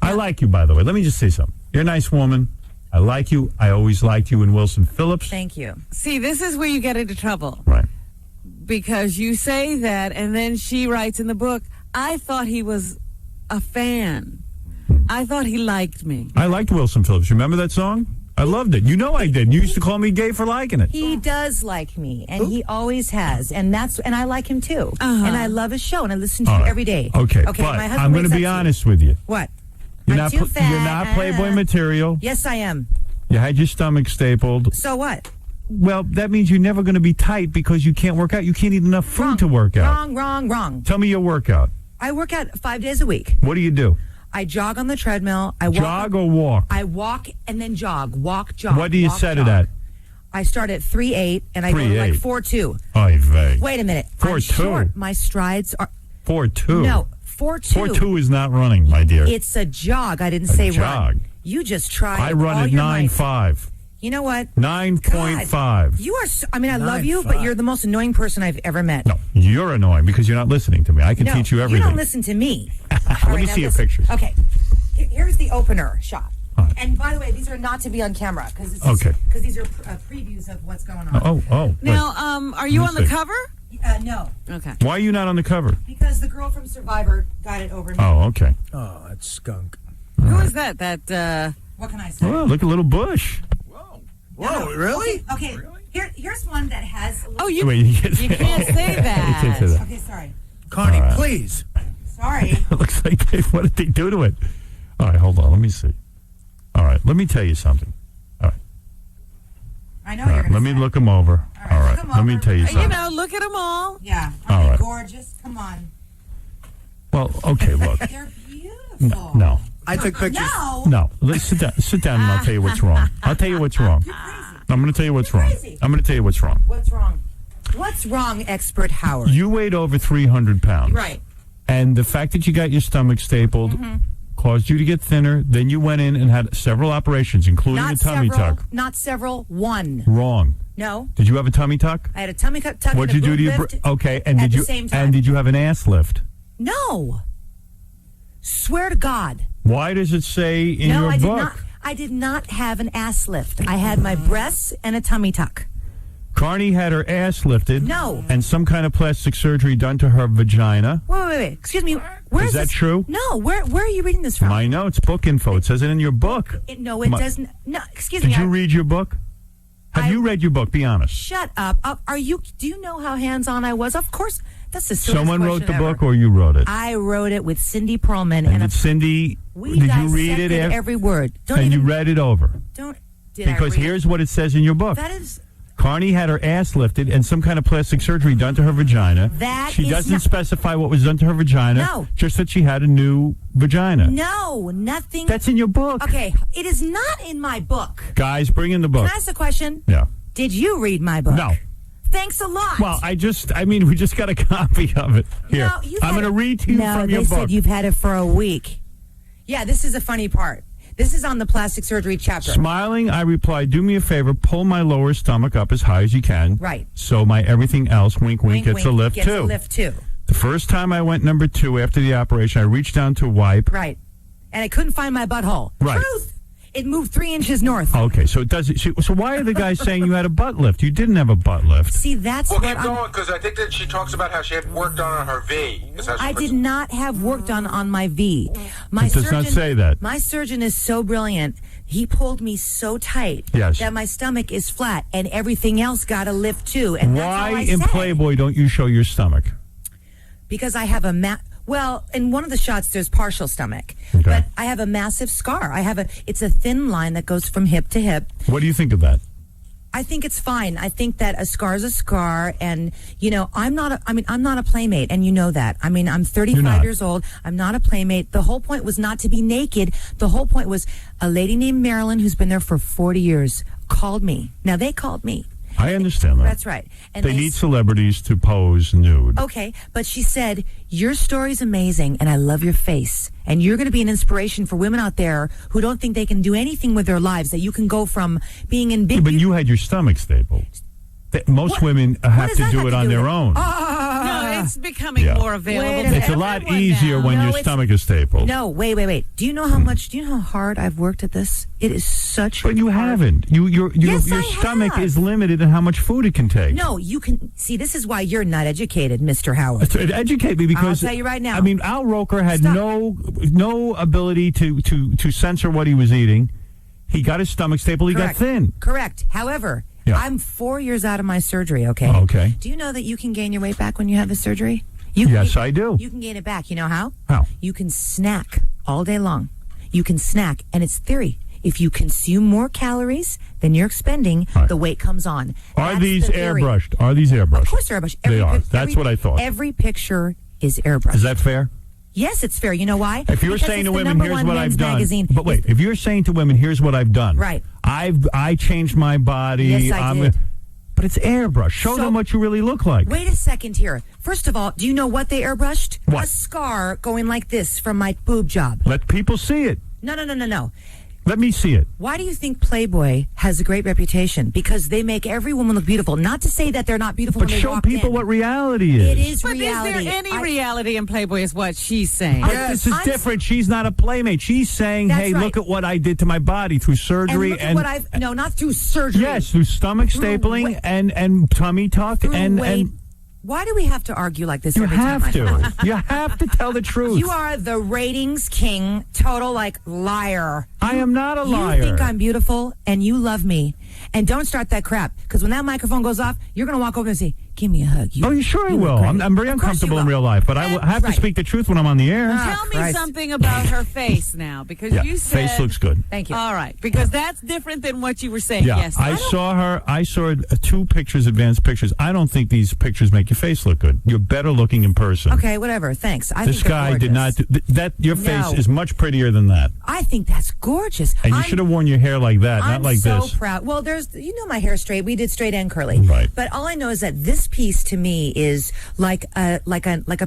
I like you, by the way. Let me just say something. You're a nice woman. I like you. I always liked you and Wilson Phillips. Thank you. See, this is where you get into trouble. Right. Because you say that, and then she writes in the book, I thought he was a fan. I thought he liked me. I liked Wilson Phillips. Remember that song? I loved it. You know I did. You used to call me gay for liking it. He does like me, and he always has, and I like him too. And I love his show, and I listen to All you right. every day. Okay, Okay. but My husband I'm going to wakes be up honest with you. What? You're I'm not too fat. You're not Playboy material. Yes, I am. You had your stomach stapled. So what? Well, that means you're never going to be tight because you can't work out. You can't eat enough food to work out. Wrong. Tell me your workout. I work out 5 days a week. What do you do? I jog on the treadmill. I walk. Jog or walk? I walk and then jog. Walk, jog. What do you walk, set jog. it at? I start at 3.8 and I go to like 3.8. 4.2. Oy vey. Wait a minute. 4.2. I'm short. My strides are 4.2. No, 4.2. 4.2 is not running, my dear. It's a jog. I didn't say jog. run. You just tried. I run all at your might. 9.5. You know what? 9.5. You are. I mean, I love you, but you're the most annoying person I've ever met. No, you're annoying because you're not listening to me. I can No, teach you You everything. don't listen to me. Let me see your pictures. Okay. Here's the opener shot. And by the way, these are not to be on camera because these are previews of what's going on. Oh. Now, are you Let on me the see. cover? No. Okay. Why are you not on the cover? Because the girl from Survivor got it over me. Oh, okay. Oh, that's skunk. Who is that? That, What can I say? Oh, look, a little bush. Whoa, really? Okay. Here's one that has. Oh, you Wait, you can't say You can't say that. that. Okay, sorry. Carnie, All right. please. Sorry. It looks like what did they do to it? All right, hold on. Let me see. All right, let me tell you something. All right. I know All right, let me look them over. All right, let me tell you You something. know, look at them all. Yeah. All right. Gorgeous. Come on. Well, okay, look. They're beautiful. No. I took pictures. No. Let's sit down and I'll tell you what's wrong. I'll tell you what's wrong. I'm going to tell you what's wrong. I'm going to tell you what's wrong. What's wrong? What's wrong, expert Howard? You weighed over 300 pounds. Right. And the fact that you got your stomach stapled caused you to get thinner. Then you went in and had several operations, including a tummy tuck. Not several. One. Wrong. No. Did you have a tummy tuck? I had a tummy tuck. What'd you do to your okay? And at did the you same time. and did you have an ass lift? No. Swear to God. Why does it say in No, your I did book? not. I did not have an ass lift. I had my breasts and a tummy tuck. Carnie had her ass lifted. No. And some kind of plastic surgery done to her vagina. Wait. Excuse me. Where Is that this? true? No. Where are you reading this from? I know it's book info. It says it in your book. It doesn't. No. Excuse me. Did you read your book? Have you read your book? Be honest. Shut up. Are you? Do you know how hands-on I was? Of course. That's the silliest Someone wrote question the ever. book, or you wrote it. I wrote it with Cindy Perlman, And did Cindy? we Did you read it? dissected every word. And you read it over. Don't. Did Because I read here's what it says in your book. That is. Carnie had her ass lifted and some kind of plastic surgery done to her vagina. She doesn't specify what was done to her vagina. No. Just that she had a new vagina. No, nothing. That's in your book. Okay, it is not in my book. Guys, bring in the book. Can I ask a question? Yeah. Did you read my book? No. Thanks a lot. Well, we just got a copy of it. Here. No, I'm going to read to you from your they book. said you've had it for a week. Yeah, this is a funny part. This is on the plastic surgery chapter. Smiling, I replied, do me a favor, pull my lower stomach up as high as you can. Right. So my everything else, wink, wink, gets a lift, gets too. a lift, too. The first time I went number 2 after the operation, I reached down to wipe. Right. And I couldn't find my butthole. Right. Truth. It moved 3 inches north. Okay, so it does. So why are the guys saying you had a butt lift? You didn't have a butt lift. See, that's Well, what keep going, because I think that she talks about how she had worked on her V. I did not have worked on my V. It does not say that. My surgeon is so brilliant. He pulled me so tight that my stomach is flat and everything else got a lift too. And that's all Why I in said. Playboy don't you show your stomach? Because I have well, in one of the shots there's partial stomach, but I have a massive scar. It's a thin line that goes from hip to hip. What do you think of that? I think it's fine. I think that a scar is a scar, and I'm not a playmate, and you know that. I mean, I'm 35 years old. I'm not a playmate. The whole point was not to be naked. The whole point was a lady named Marilyn, who's been there for 40 years, called me. Now they called me. I understand that. That's right. And they need celebrities to pose nude. Okay, but she said, your story's amazing, and I love your face. And you're going to be an inspiration for women out there who don't think they can do anything with their lives, that you can go from being in big... Yeah, but you had your stomach stapled. Most women have to do it on their own. No, it's becoming more available. It's a lot easier when your stomach is stapled. No, wait. Do you know how hard I've worked at this? It is such But you haven't. Your stomach is limited in how much food it can take. No, you can... See, this is why you're not educated, Mr. Howard. Educate me, because... I'll tell you right now. I mean, Al Roker had no ability to censor what he was eating. He got his stomach stapled. He got thin. Correct. However... Yeah. I'm 4 years out of my surgery, okay? Okay. Do you know that you can gain your weight back when you have a surgery? Yes, I do. You can gain it back. You know how? How? You can snack all day long. You can snack, and it's theory. If you consume more calories than you're expending, the weight comes on. Are these airbrushed? Are these airbrushed? Of course they're airbrushed. They are. That's what I thought. Every picture is airbrushed. Is that fair? Yes, it's fair. You know why? If you're Because saying it's to the women, number here's one what I've men's done. magazine. But wait, if you're saying to women, here's what I've done. Right. I changed my body. Yes, I did. But it's airbrush. Show them what you really look like. Wait a second here. First of all, do you know what they airbrushed? What? A scar going like this from my boob job. Let people see it. No. Let me see it. Why do you think Playboy has a great reputation? Because they make every woman look beautiful. Not to say that they're not beautiful But when they show walk people in. what reality is. It is But reality. is there any reality in Playboy is what she's saying. But this is different. She's not a playmate. She's saying, That's hey, right. look at what I did to my body through surgery. And look at what not through surgery. Yes, through stomach stapling and tummy tuck. And why do we have to argue like this you every have time? to. You have to tell the truth. You are the ratings king, total liar. I am not a liar. You think I'm beautiful and you love me. And don't start that crap, because when that microphone goes off, you're going to walk over and say, give me a hug. Sure I will. I'm very uncomfortable in real life, but I will have to speak the truth when I'm on the air. Tell me something about her face now, because you said... face looks good. Thank you. All right, because that's different than what you were saying yesterday. I saw 2 pictures, advanced pictures. I don't think these pictures make your face look good. You're better looking in person. Okay, whatever. Thanks. This guy did not... That your face is much prettier than that. I think that's gorgeous. And you should have worn your hair like that, not like I'm this. so proud. Well, my hair straight. We did straight and curly. Right. But all I know is that this piece to me is like a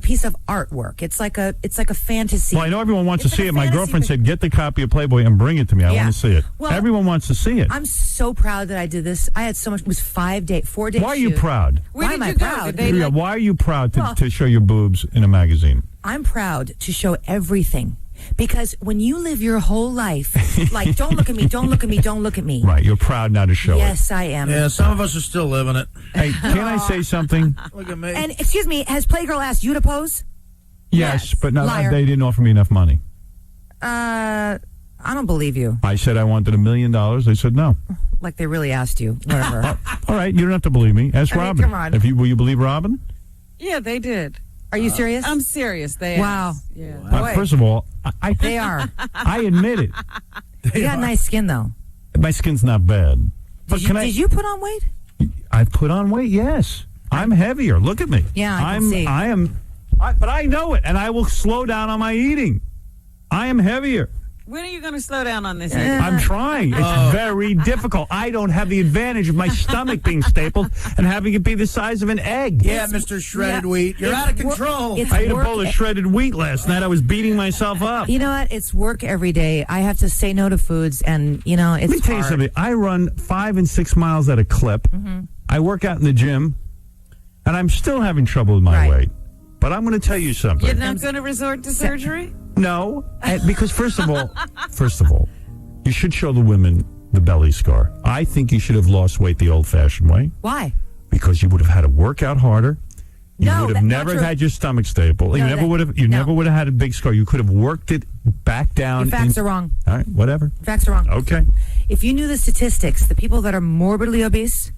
piece of artwork. It's like a fantasy. Well, I know everyone wants to It's see like it. a My fantasy girlfriend said, get the copy of Playboy and bring it to me. I want to see it. Well, Everyone wants to see it. I'm so proud that I did this. I had so much. It was 4 days. Why are you proud? Why am I proud? Why are you proud to show your boobs in a magazine? I'm proud to show everything. Because when you live your whole life, like, don't look at me, don't look at me, don't look at me. Right, you're proud now to show it. Yes, I am. Yeah, some of us are still living it. Hey, can I say something? Look at me. And, excuse me, has Playgirl asked you to pose? Yes, but no, Liar. they didn't offer me enough money. I don't believe you. I said I wanted $1 million. They said no. Like they really asked you. Whatever. All right, you don't have to believe me. Ask I mean, Robin. come on. Will you believe Robin? Yeah, they did. Are you serious? I'm serious. They Wow. asked. Yeah. First of all, I They are. I admit it. You got nice skin, though. My skin's not bad. But Did you put on weight? I've put on weight, yes. I'm heavier. Look at me. Yeah, I can see. But I know it, and I will slow down on my eating. I am heavier. When are you going to slow down on this? I'm trying. It's very difficult. I don't have the advantage of my stomach being stapled and having it be the size of an egg. Yeah, Mr. Shredded Wheat. You're out of control. I ate a bowl of shredded wheat last night. I was beating myself up. You know what? It's work every day. I have to say no to foods, and, it's Let me tell you hard. something. I run 5 and 6 miles at a clip. Mm-hmm. I work out in the gym, and I'm still having trouble with my weight. But I'm going to tell you something. You're not going to resort to surgery? No, because first of all, you should show the women the belly scar. I think you should have lost weight the old-fashioned way. Why? Because you would have had to work out harder. You No, would have that's never not true. had your stomach stapled. You No, never that- would have. You no. never would have had a big scar. You could have worked it back down. Your facts are wrong. All right, whatever. Facts are wrong. Okay. If you knew the statistics, the people that are morbidly obese,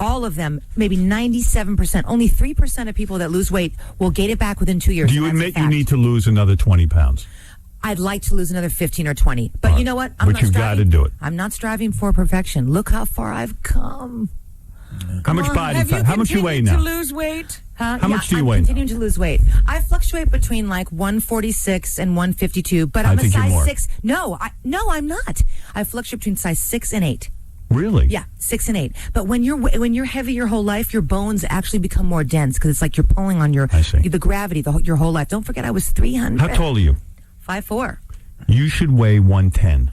all of them, maybe 97%, only 3% of people that lose weight will gain it back within 2 years. Do you and that's a admit you fact. need to lose another 20 pounds? I'd like to lose another 15 or 20. But you know what? But you've got to do it. I'm not striving for perfection. Look how far I've come. How much body Have fat? How much you weigh now? to lose weight? Huh? How much do you I'm weigh now? continuing to lose weight. I fluctuate between like 146 and 152, but I'm I a think you're size more. 6. No, I'm not. I fluctuate between size 6 and 8. Really? Yeah, 6 and 8. But when you're heavy your whole life, your bones actually become more dense because it's like you're pulling on the gravity your whole life. Don't forget, I was 300. How tall are you? 5'4". You should weigh 110.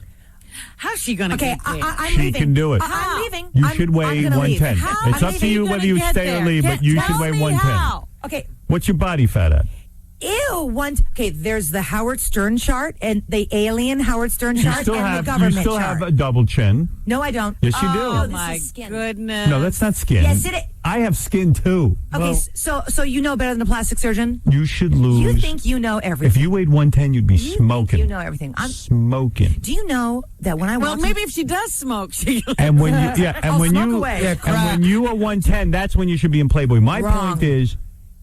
How's she going to Okay, get there? I'm She leaving. can do it. I'm leaving. You I'm- should I'm weigh gonna leave. 110. How? It's I'm up to leaving. you You're whether gonna you get stay there. or leave, but you should Tell weigh me 110. how. Okay. What's your body fat at? Okay, there's the Howard Stern chart and the alien Howard Stern You chart still and have the government you still chart. have a double chin. No, I don't. Yes, you do. Oh, this my is skin. goodness. No, that's not skin. Yes, it is. I have skin too. Okay, so you know better than a plastic surgeon? You should lose. You think you know everything. If you weighed 110, you'd be smoking. You know everything. Smoking. Do you know that when I Well, walked maybe if she does smoke, she. And when you I'll smoke away. and when you are 110, that's when you should be in Playboy. My Wrong. point is,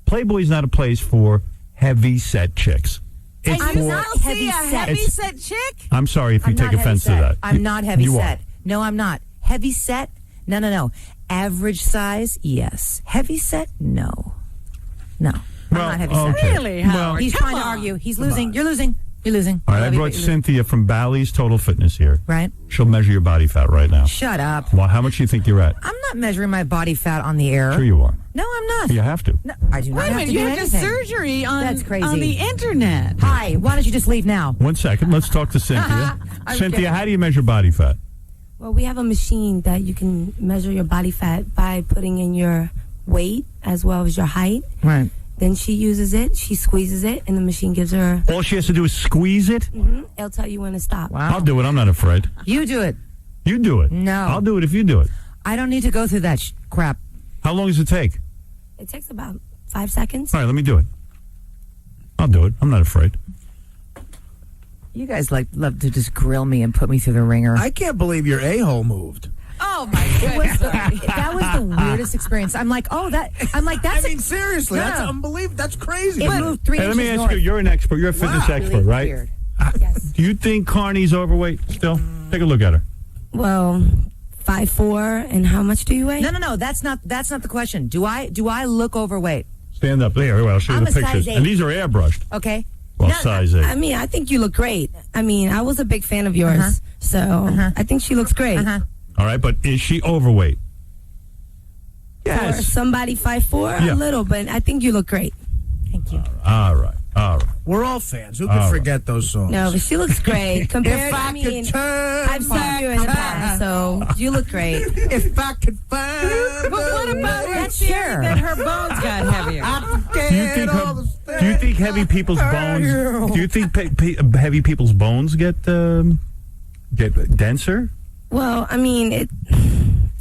Playboy's not a place for heavy set chicks. It's And you for. still see a heavy heavy It's- set chick? I'm sorry if you I'm take not heavy offense to set. that. I'm not heavy You set. are. No, I'm not. Heavy set? No. Average size? Yes. Heavy set? No. I'm not heavy set. okay. Really, Howard? He's Come trying to on. argue. He's losing. You're losing. You're losing. All right, I love you, brought but you're losing. Cynthia from Bally's Total Fitness here. Right. She'll measure your body fat right now. Shut up. Well, how much do you think you're at? I'm not measuring my body fat on the air. Sure you are. No, I'm not. You have to. No, I do not Wait a have minute, to you do had anything. surgery on, That's crazy. on the internet. Hi, why don't you just leave now? 1 second. Let's talk to Cynthia. I'm Cynthia, kidding. how do you measure body fat? Well, we have a machine that you can measure your body fat by putting in your weight as well as your height. Right. Then she uses it, she squeezes it, and the machine gives her. All she has to do is squeeze it? It'll tell you when to stop. I'll do it. I'm not afraid. You do it. You do it. No. I'll do it if you do it. I don't need to go through that crap. How long does it take? It takes about 5 seconds. All right, let me do it. I'll do it. I'm not afraid. You guys love to just grill me and put me through the ringer. I can't believe your a-hole moved. Oh my It goodness. that was the weirdest experience. I'm like, that's. I mean, seriously, that's unbelievable. That's crazy. It moved 3 Hey, inches let me ask north. you. You're an expert. You're a fitness expert, Really right? weird. Do you think Carney's overweight still? Take a look at her. Well, 5'4", and how much do you weigh? No. That's not the question. Do I look overweight? Stand up. There. I'll show you I'm the a size pictures. 8. And these are airbrushed. Okay. Well, size 8. I mean, I think you look great. I mean, I was a big fan of yours, so I think she looks great. All right, but is she overweight? For somebody 5'4", Yeah. a little, but I think you look great. Thank you. All right. We're all fans. Who All could right. forget those songs? No, but she looks great. Compared, If I I mean, could turn I've seen you in the past, so you look great. If I could find. But what about her That's theory sure. that her bones got heavier? Do you think heavy people's bones? Do you think heavy people's bones get denser? Well, I mean,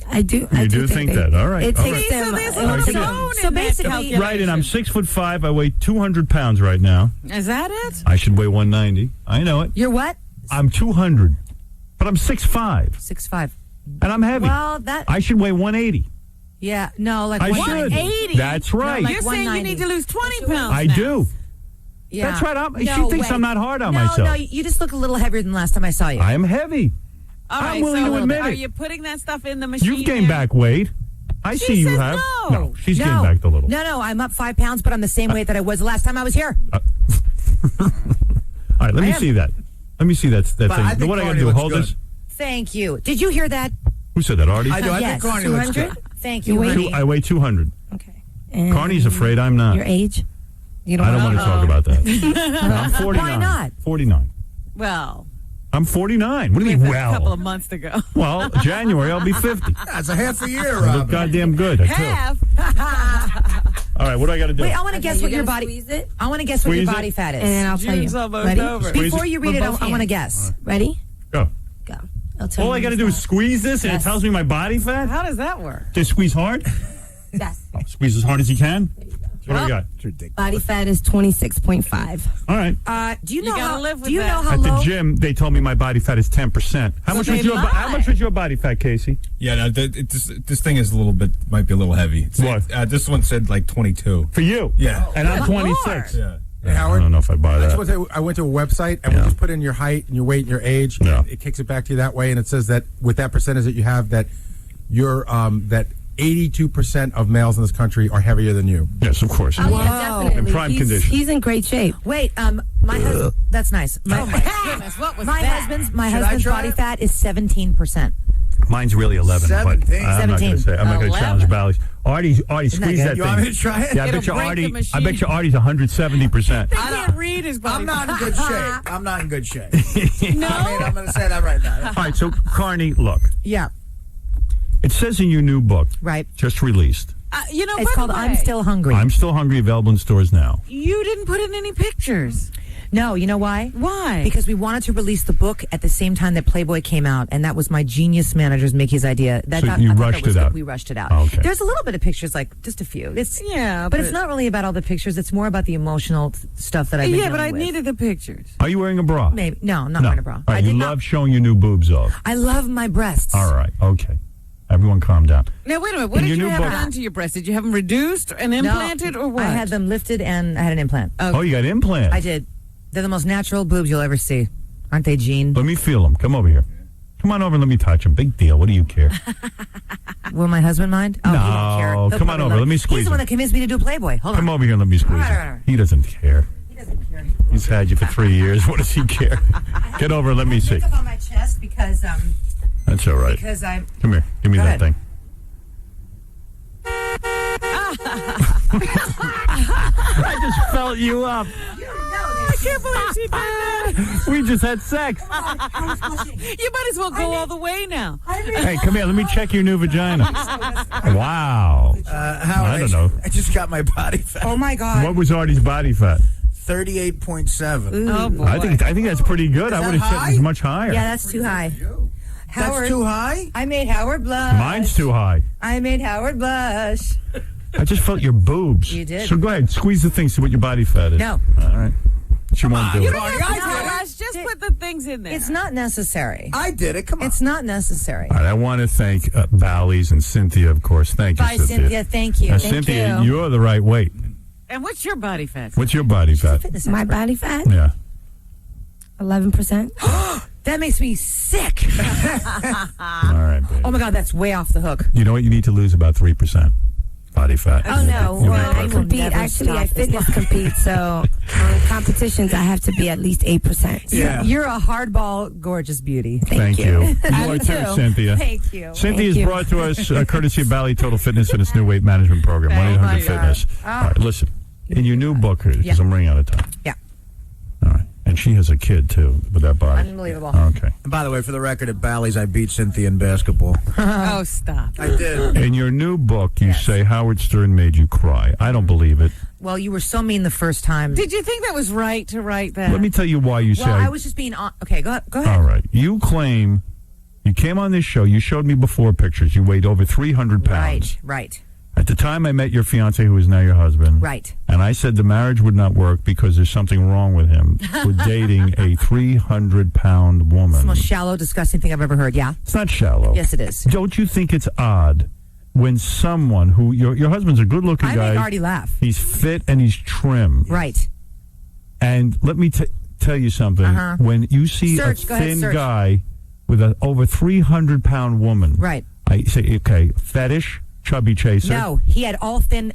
I do. You I do think that? All right. It All takes right. them. there's it a takes- bone So in that basically- calculation. Right, and I'm 6'5". I weigh 200 pounds right now. Is that it? I should weigh 190. I know it. You're what? I'm 200, but I'm 6'5", 6'5". and I'm heavy. Well, that. I should weigh 180. Yeah. No, like I 180. should. That's right. like You're saying you 190. need to lose 20 pounds. I now. do. Yeah. That's right. She No thinks way. I'm not hard on no, myself. No, you just look a little heavier than last time I saw you. I am heavy. All I'm right, willing so to admit are it. you putting that stuff in the machine? You've gained there? back weight. I She see you says have. no. She's getting back a little. No, I'm up 5 pounds, but I'm the same weight that I was the last time I was here. All right, let me see that. Let me see that But I thing. think What I got to Carnie do? looks Hold good. this. Thank you. Did you hear that? Who said that, Artie? I do. I Yes. think Carnie looks 200? good. Thank you, honey. I weigh 200. And Carney's afraid I'm not. Your age? You I don't want to talk about that. No, I'm 49. Why not? 49. Well, I'm 49. What do you with mean, a couple well? of months to go. Well, January, I'll be 50. That's a half a year, I look Rob. goddamn good. I do. Half. All right, what do I got to do? Wait, I want to guess you what your gotta body. squeeze it? I want to guess what your Squeeze body it? fat is. And then I'll tell you. June's almost Ready? over. Squeeze Before it? you read With it, both I want to hands. guess. Ready? Go. Go. I'll tell All you I got to when do to is stop. squeeze this, and Yes. it tells me my body fat? How does that work? Just squeeze hard? Yes. Oh, squeeze as hard as you can? What do I got? It's ridiculous. Body fat is 26.5. All right. Do you know gotta how? live with Do you that. know how At low? the gym, they told me my body fat is 10%. How So much they was your lie. how much was your body fat, Casey? Yeah, no, this thing is a little bit, might be a little heavy. What? This one said like 22. For you? Yeah. And I'm Good 26. Lord. Yeah. I Howard, don't know if I buy I that. went to a website and we just put in your height and your weight and your age. Yeah. And it kicks it back to you that way, and it says that with that percentage that you have, that you're that 82% of males in this country are heavier than you. Yes, of course. Oh, yeah, definitely. In prime condition. He's in great shape. Wait, my husband. That's nice. Oh my goodness, what was My that? husband's Should I husband's try body it? fat is 17%. Mine's really 11, but 17. I'm not going to say. I'm not going to 11. challenge Bally's. Artie, squeeze good? that You thing. want me to try it? Yeah, I It'll bet you break the Artie. I machine. bet you Artie's 170%. I can't read his body. I'm not in good shape. I'm not in good shape. No. I mean, I'm going to say that right now. All right, so Carney, look. Yeah. It says in your new book, Right. just released. You know, It's by called the I'm way, Still Hungry. I'm still hungry. Available in stores now. You didn't put in any pictures. No, you know why? Why? Because we wanted to release the book at the same time that Playboy came out, and that was my genius manager's Mickey's idea. So you I thought rushed that was it good. out. We rushed it out. Oh, okay. There's a little bit of pictures, like just a few. It's Yeah, but it's not really about all the pictures. It's more about the emotional stuff that I've been Yeah, but I dealing with. needed the pictures. Are you wearing a bra? Maybe no, I'm not No. wearing a bra. All I right, did you not. love showing your new boobs off. I love my breasts. All right, okay. Everyone calm down. Now, wait a minute. What In did your you new have book- done to your breasts? Did you have them reduced and No, implanted, or what? I had them lifted and I had an implant. Oh, you got implants. I did. They're the most natural boobs you'll ever see, aren't they, Gene? Let me feel them. Come over here. Come on over and let me touch them. Big deal. What do you care? Will my husband mind? Oh, he won't care. No, He'll come on probably over. love Let me it. squeeze He's the one him. that convinced me to do Playboy. Hold Come on. over here and let me squeeze All right, all him. right. He doesn't care. He doesn't care. He's had you for 3 years. What does he care? Get over and let me see. Makeup on my chest because That's all right. I'm. Come here. Give me Go that ahead. thing. I just felt you up. I can't believe she did that. We just had sex. You might as well go all the way now. Hey, come here. Let me check your new vagina. Wow. Howard, I don't know. I just got my body fat. Oh my God. What was Artie's body fat? 38.7. Oh boy. I think that's pretty good. I that would have said it was high? much higher. Yeah, that's too high. That's too high? I made Howard blush. Mine's too high. I made Howard blush. I just felt your boobs. You did. So go ahead, squeeze the thing, see what your body fat is. No. All right. She won't do You it. don't have to tell us. Just put the things in there. It's not necessary. I did it. Come on. It's not necessary. All right, I want to thank Bally's and Cynthia, of course. Thank you, Bye, Cynthia. Thank you. Now, Thank Cynthia, you. you're the right weight. And what's your body fat? What's your body fat? Fitness My expert. body fat? Yeah. 11%. That makes me sick. All right, baby. Oh my God, that's way off the hook. You know what? You need to lose about 3% body fat. Oh no! You'll Well, be I perfect. compete. Never Actually, I stop. fitness compete. So on competitions, I have to be at least 8%. Yeah. You're a hardball, gorgeous beauty. Thank you. You I are do too, too. Cynthia. Thank you. Cynthia is Thank you. brought to us courtesy of Bally Total Fitness and its new weight management program, Oh, my 1-800-FITNESS. God. All right, listen. In your new book, because Yeah. I'm running out of time. Yeah. All right. And she has a kid, too, with that body. Unbelievable. Okay. And by the way, for the record, at Bally's, I beat Cynthia in basketball. Oh, stop. I did. In your new book, you say Howard Stern made you cry. I don't believe it. Well, you were so mean the first time. Did you think that was right to write that? Let me tell you why you say. Well, I was just being okay. Go ahead. All right. You claim you came on this show. You showed me before pictures. You weighed over 300 pounds. Right. At the time, I met your fiance, who is now your husband. Right. And I said the marriage would not work because there's something wrong with him for dating a 300-pound It's woman. the most shallow, disgusting thing I've ever heard. Yeah. It's not shallow. Yes, it is. Don't you think it's odd when someone who your husband's a good-looking I guy? made Artie laugh. He's fit and he's trim. Right. And let me tell you something. Uh-huh. When you see Search, go a ahead, thin search. guy with an over 300-pound woman, Right. I say, okay, fetish, chubby chaser. No, he had all thin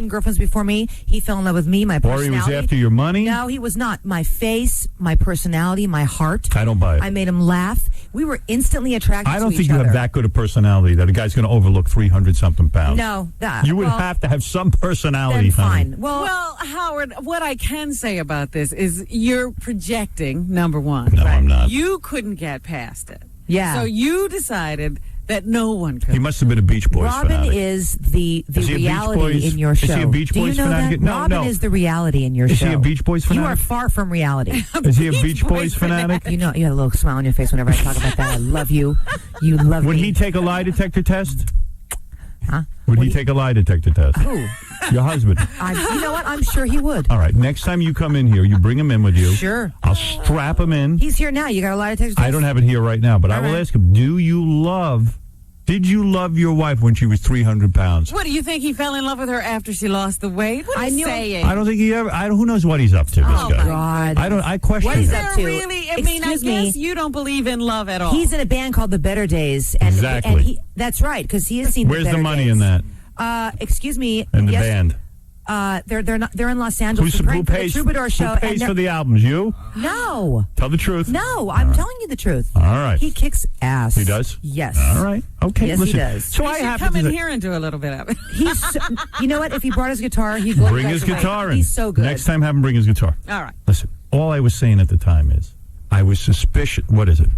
girlfriends before me. He fell in love with me, my personality. Or he was after your money? No, he was not. My face, my personality, my heart. I don't buy it. I made him laugh. We were instantly attracted to each other. I don't think you have that good a personality that a guy's going to overlook 300-something pounds. No. You would have to have some personality, then honey. fine. Well, Howard, what I can say about this is you're projecting, number one. No, I'm not. You couldn't get past it. Yeah. So you decided that no one could. He must have been a Beach Boys Robin fanatic. is the Is he a Beach reality Boys- in your is show. he a Beach Do Boys you know fanatic? that? No, Robin no. is the reality in your Is show. he a Beach Boys You fanatic? are far from reality. Is he a Beach Boys fanatic? You know, you had a little smile on your face whenever I talk about that. I love you. You love Would me. he take a lie detector test? Huh? Would he take a lie detector test? Who? Your husband. You know what? I'm sure he would. All right. Next time you come in here, you bring him in with you. Sure. I'll strap him in. He's here now. You got a lie detector? I don't have it here right now, but I will ask him, did you love your wife when she was 300 pounds? What, do you think he fell in love with her after she lost the weight? What are you saying? I don't think he ever. who knows what he's up to? This Oh, guy. my God. I question What he's it. up to? Really? I mean, I Excuse me. guess you don't believe in love at all. He's in a band called The Better Days. And, Exactly. And that's right, because he has seen Where's The the Better money Days. in that? Excuse me. And the yes, band. They're in Los Angeles. They're Who playing for the pays? Troubadour show. Who and pays they're- for the albums? You? No. Tell the truth. No, I'm telling you the truth. All right. He kicks ass. He does? Yes. All right. Okay. Yes, listen. he does. So He I should happen come to in say- here and do a little bit of it. He's, you know what? If he brought his guitar, he'd blow Bring you his guys away. guitar in. He's so good. Next time, have him bring his guitar. All right. Listen, all I was saying at the time is I was suspicious. What is it?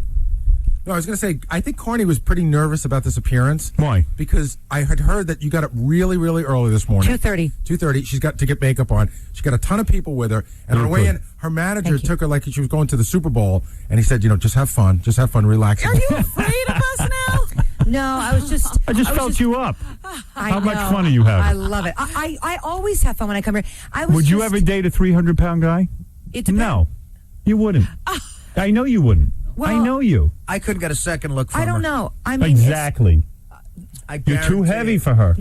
No, I was going to say, I think Carnie was pretty nervous about this appearance. Why? Because I had heard that you got up really, really early this morning. 2:30. 2:30. She's got to get makeup on. She got a ton of people with her. And on her way in, her manager took her like she was going to the Super Bowl. And he said, just have fun. Just have fun. Relax. Are you afraid of us now? No, I was just. I just felt you up. I How much know. fun are you having? I love it. I always have fun when I come here. I was Would you just- ever date a 300-pound guy? It depends. No, you wouldn't. I know you wouldn't. Well, I know you. I couldn't get a second look from I don't her. know. I mean, Exactly. I You're too guarantee heavy it. for her.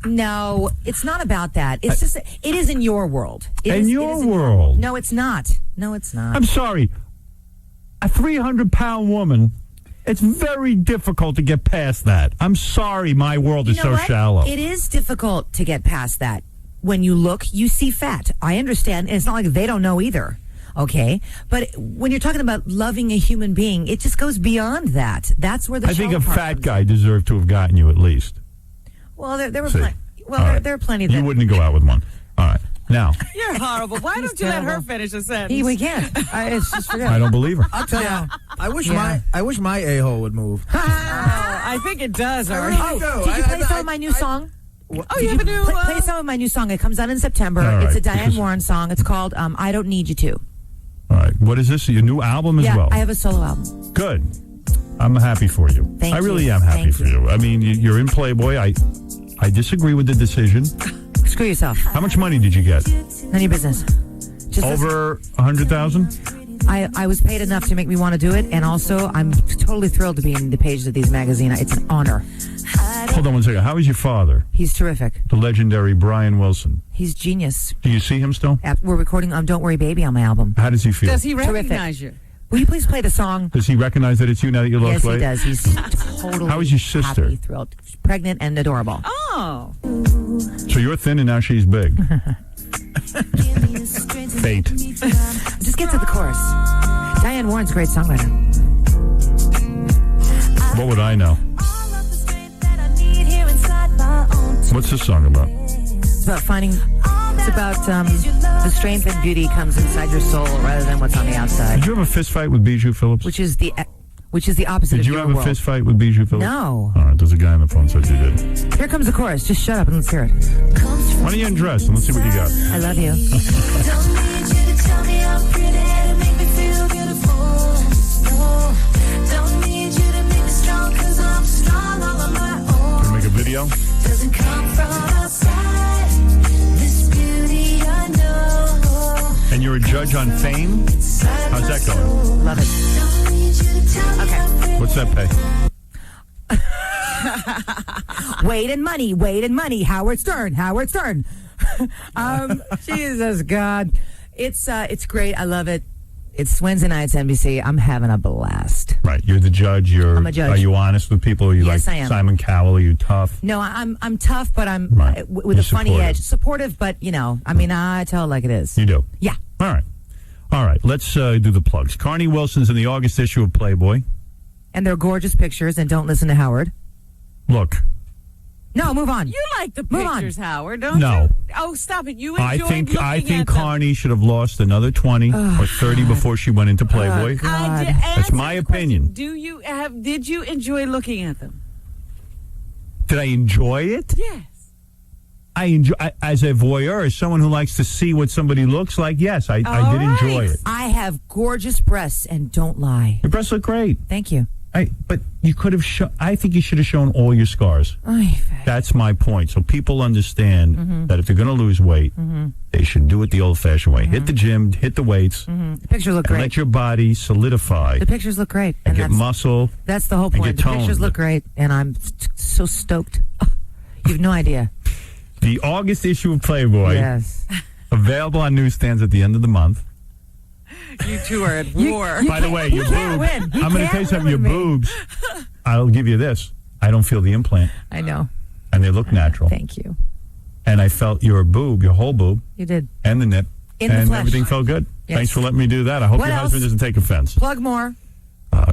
No, it's not about that. It's just it is in your world. It In is- it your is world. No, it's not. No, it's not. I'm sorry. A 300-pound woman, it's very difficult to get past that. I'm sorry my world You is know so what? shallow. It is difficult to get past that. When you look, you see fat. I understand. And it's not like they don't know either. Okay? But when you're talking about loving a human being, it just goes beyond that. That's where the I think shallow a part fat comes guy deserved to have gotten you at least. in. Well, there were See. plenty. Well, All right. there are plenty that You wouldn't go out with one. All right. Now, You're horrible. Why He's don't you let her terrible. finish a sentence? we can't. It's just forget. I don't believe her. I'll tell you. I wish Yeah. my a-hole would move. I think it does, I Art. really do. Did you play some of my new song? Oh, you have a new... Play some of my new song. It comes out in September. All right, It's a Diane because- Warren song. It's called I Don't Need You To. All right. What is this? Your new album as Yeah, well? I have a solo album. Good. I'm happy for you. Thank I really you. am happy Thank for you. I mean, you're in Playboy. I disagree with the decision. Screw yourself. How much money did you get? None of your business. Just Over 100,000? I was paid enough to make me want to do it, and also I'm totally thrilled to be in the pages of these magazines. It's an honor. Hold on one second. How is your father? He's terrific. The legendary Brian Wilson. He's genius. Do you see him still? We're recording Don't Worry Baby on my album. How does he feel? Does he Terrific. recognize you? Will you please play the song? Does he recognize that it's you now that you lost Yes, weight? he does. He's totally How is your sister? happy, thrilled, pregnant, and adorable. Oh. So you're thin and now she's big. Fate. Just get to the chorus. Diane Warren's a great songwriter. What would I know? What's this song about? It's about finding. It's about the strength and beauty comes inside your soul rather than what's on the outside. Did you have a fist fight with Bijou Phillips? Which is the opposite Did of you your have a world. fist fight with Bijou Phillips? No. All right, there's a guy on the phone said you did. Here comes the chorus. Just shut up and let's hear it. Why don't you undress and let's see what you got? I love you. Can we make a video? And you're a judge on Fame? How's that going? Love it. Okay. What's that pay? Weight and money. Howard Stern. Jesus God. It's great. I love it. It's Wednesday nights, NBC. I'm having a blast. Right. You're the judge. I'm a judge. Are you honest with people? Are you Yes, like I am. Simon Cowell? Are you tough? No, I'm tough, but I'm Right. with You're a funny supportive. edge. Supportive, but I tell it like it is. You do? Yeah. All right. Let's do the plugs. Carnie Wilson's in the August issue of Playboy. And they're gorgeous pictures, and don't listen to Howard. Look. No, move on. You like the Move on. pictures, Howard, don't No. you? Oh, stop it. You enjoyed looking I think at them. Carnie should have lost another 20 or 30 before she went into Playboy. That's my opinion. Did you enjoy looking at them? Did I enjoy it? Yes. As a voyeur, as someone who likes to see what somebody looks like, yes, I did enjoy it. I have gorgeous breasts, and don't lie. Your breasts look great. Thank you. But you could have I think you should have shown all your scars. That's my point. So people understand that if they're going to lose weight, they should do it the old-fashioned way. Hit the gym, hit the weights. The pictures look and great. let your body solidify. The pictures look great. And get muscle. That's the whole and point. get The pictures toned. look great, and I'm so stoked. You have no idea. The August issue of Playboy. Yes. Available on newsstands at the end of the month. You two are at war. By the way, your boobs. I'm going to tell you something. Your with me. boobs. I'll give you this. I don't feel the implant. I know. And they look natural. Thank you. And I felt your boob, your whole boob. You did. And the nip. In the and flesh. everything felt good. Yes. Thanks for letting me do that. I hope What your else? husband doesn't take offense. Plug more.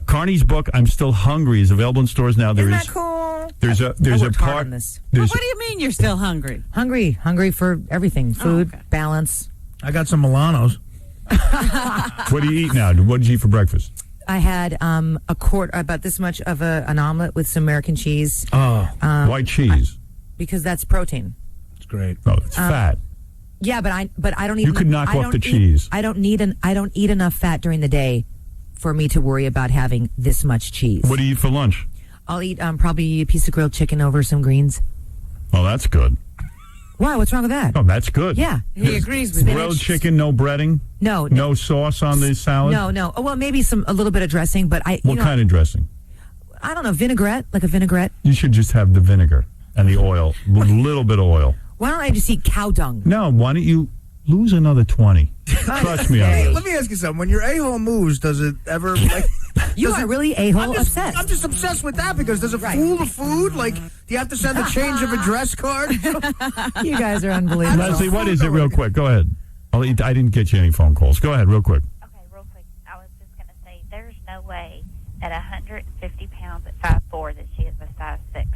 Carney's book, I'm Still Hungry, is available in stores now. Isn't that cool? There's a I worked hard part. on this. There's What do you mean you're still hungry? Hungry for everything. Food, balance. I got some Milanos. What do you eat now? What did you eat for breakfast? I had a quart, about this much of an omelet with some American cheese. Oh, white cheese. Because that's protein. It's great. Oh, it's fat. Yeah, but I don't even. You could knock I off don't the eat- cheese. I don't eat enough fat during the day for me to worry about having this much cheese. What do you eat for lunch? I'll eat probably a piece of grilled chicken over some greens. Oh, that's good. Why? What's wrong with that? Oh, that's good. Yeah, he agrees with Grilled chicken, no breading? No sauce on the salad? No. Oh, well, maybe a little bit of dressing, but What kind of dressing? I don't know, vinaigrette, like a vinaigrette. You should just have the vinegar and the oil, a little bit of oil. Why don't I just eat cow dung? No, why don't you lose another 20? Trust me on Hey, this. let me ask you something. When your a-hole moves, does it ever like? You are really a-hole obsessed. I'm just obsessed with that because does it fool the food? Like, do you have to send a change of address card? You guys are unbelievable. Leslie, what is it real quick? Go ahead. I didn't get you any phone calls. Go ahead real quick. I was just going to say, there's no way at 150 pounds at 5'4" that she is a size 6.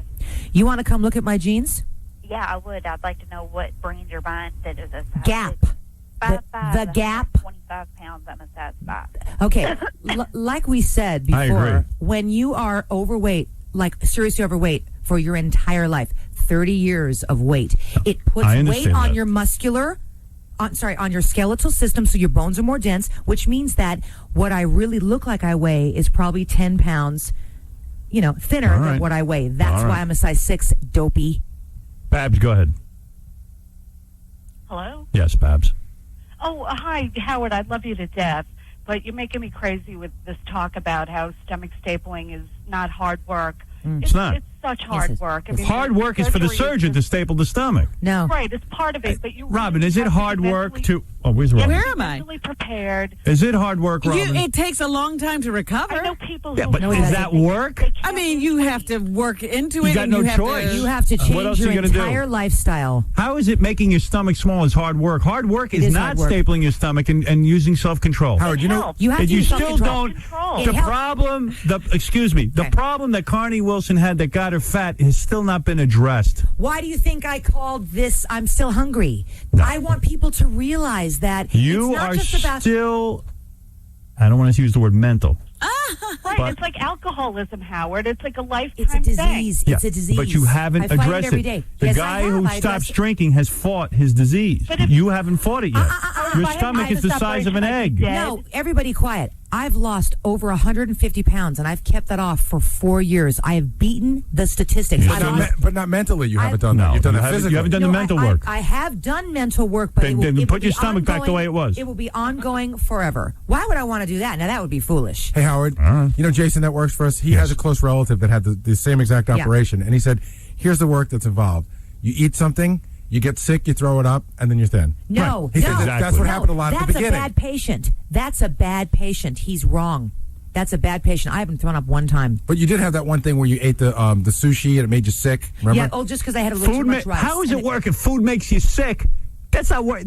You want to come look at my jeans? Yeah, I would. I'd like to know what brand you're buying that is a size Gap. 6. 5'5", The Gap. 25 pounds, I'm a size 5. Okay, like we said I agree. before, when you are overweight, like seriously overweight for your entire life, 30 years of weight, it puts I weight understand on that. your on your skeletal system, so your bones are more dense, which means that what I really look like I weigh is probably 10 pounds, thinner All than right. what I weigh. That's All why right. I'm a size 6, dopey. Babs, go ahead. Hello? Yes, Babs. Oh, hi, Howard. I love you to death, but you're making me crazy with this talk about how stomach stapling is not hard work. It's not. It's such hard work. I mean, Hard work is for the surgery surgeon to staple the stomach. No. Right, it's part of it, but you Robin, is it have to be hard work mentally- to... Oh, where's Robin? Where am I? mentally prepared. Is it hard work, Robin? It takes a long time to recover. I know people Yeah, who... but is that work? I mean, you have to work into it. You got and no you have choice. You have to What change else are your you gonna do? entire lifestyle. How is it making your stomach small is hard work? Hard work It is is not hard work. stapling your stomach and using self-control. Howard, you know, You have to And you use still self-control. don't... It The helps. problem... The problem that Carnie Wilson had that got her fat has still not been addressed. Why do you think I called this I'm Still Hungry? I want people to realize that You it's not are just about still... I don't want to use the word mental. Right, But- it's like alcoholism, Howard. It's like a lifetime it's a disease. Yeah, It's a disease. but you haven't I fight addressed it every it. day. The Yes, guy I have. who I address stops it. drinking has fought his disease. But if- You haven't fought it yet. Your if I stomach had is the to size of an separate egg. dead. No, everybody quiet. I've lost over 150 pounds, and I've kept that off for 4 years. I have beaten the statistics. Yeah, I But lost- but not mentally. You haven't done No, that. You've done you that haven't- physically. you haven't done the No, mental I- work. I have done mental work, but Then- it will, then it put will your be stomach back the way it was. It will be ongoing forever. Why would I want to do that? Now, that would be foolish. Hey, Howard, you know Jason that works for us? He has a close relative that had the same exact Yeah. operation. And he said, here's the work that's involved. You eat something, You get sick, you throw it up, and then you're thin. No, He said that's what happened a lot at the beginning. That's a bad patient. That's a bad patient. He's wrong. That's a bad patient. I haven't thrown up one time. But you did have that one thing where you ate the sushi and it made you sick. Remember? Yeah. Oh, just because I had a little too much rice. How does it work if food makes you sick? That's not work.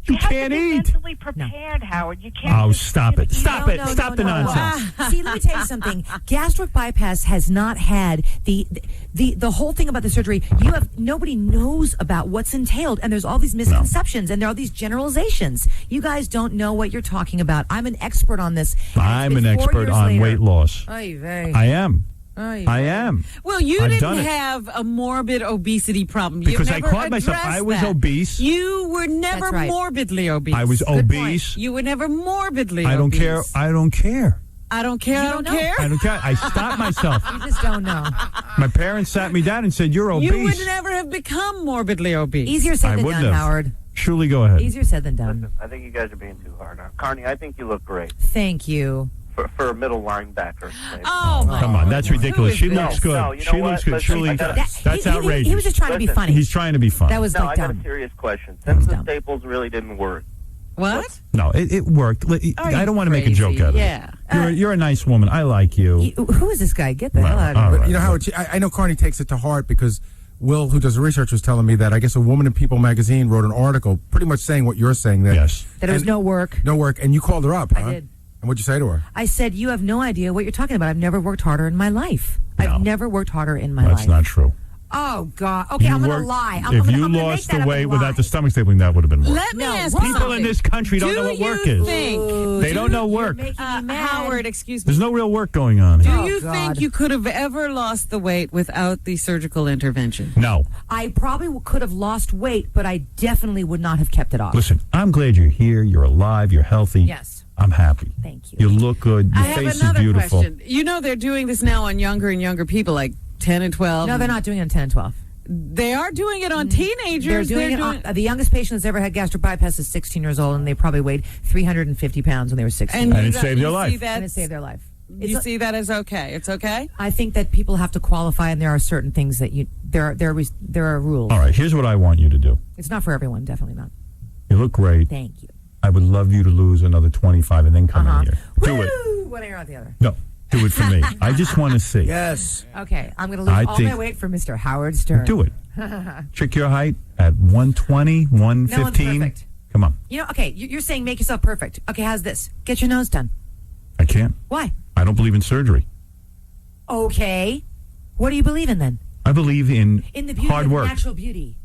You can't eat. Mentally prepared, Howard. You can't. Oh, stop it! Stop it! No, Stop the nonsense. See, let me tell you something. Gastric bypass has not had the whole thing about the surgery. Nobody knows about what's entailed, and there's all these misconceptions, and there are all these generalizations. You guys don't know what you're talking about. I'm an expert on this. I'm an expert on weight loss. Oy vey. I am. Oy I vey. am. Well, you I've didn't done it. have a morbid obesity problem. Because You've I never caught myself. addressed I was that. obese. You were never That's right. morbidly obese. I was Good point. obese. You were never morbidly I don't obese. care. I don't care. I don't care. I don't care. I don't care. I stopped myself. You just don't know. My parents sat me down and said, "You're obese." You would never have become morbidly obese. Easier said I than wouldn't done, have. Howard. Surely, go ahead. Easier said than done. I think you guys are being too hard on Carney. I think you look great Thank you. for a middle linebacker. Oh, my Come on, that's ridiculous. She looks good. No, you know She what? looks good. Listen, Surely, I gotta- that's outrageous. He was just trying to be funny. He's trying to be funny. That was No, like I got dumb. a serious question. Since the staples really didn't work. What? No, it worked. I don't want to make a joke out of it. Yeah. You're a nice woman. I like you. Who is this guy? Get the hell out of all here. right. But you know how I know Carney takes it to heart because Will, who does the research, was telling me that I guess a Woman in People magazine wrote an article pretty much saying what you're saying. That, yes. That it was no work. No work. And you called her up, huh? I did. And what'd you say to her? I said, you have no idea what you're talking about. I've never worked harder in my life. I've never worked harder in my life. That's not true. Oh, God. Okay, I'm going to lie. If you lost the weight without the stomach stapling, that would have been work. Let me ask People something. in this country don't know what work is. They don't know work. Howard, excuse me. There's no real work going on here. Do you think you could have ever lost the weight without the surgical intervention? No. I probably could have lost weight, but I definitely would not have kept it off. Listen, I'm glad you're here. You're alive. You're healthy. Yes. I'm happy. Thank you. You look good. Your I have face is another beautiful. question. You know they're doing this now on younger and younger people, like 10 and 12. No, they're not doing it on 10 and 12. They are doing it on teenagers. They're doing it on, the youngest patient that's ever had gastric bypass is 16 years old, and they probably weighed 350 pounds when they were 16. And it saved their life. And it saved their life. You see that as okay? It's okay? I think that people have to qualify, and there are certain things that there are rules. All right, here's what I want you to do. It's not for everyone, definitely not. You look great. Thank you. I would love you to lose another 25 and then come in here. Do it. Woo! One ear out the other. No, do it for me. I just want to see. Yes. Okay, I'm going to lose I all think- my weight for Mr. Howard Stern. Do it. Check your height at 120, 115. No one's perfect. Come on. You know, okay, you're saying make yourself perfect. Okay, how's this? Get your nose done. I can't. Why? I don't believe in surgery. Okay. What do you believe in then? I believe in In the beauty hard of work. natural beauty.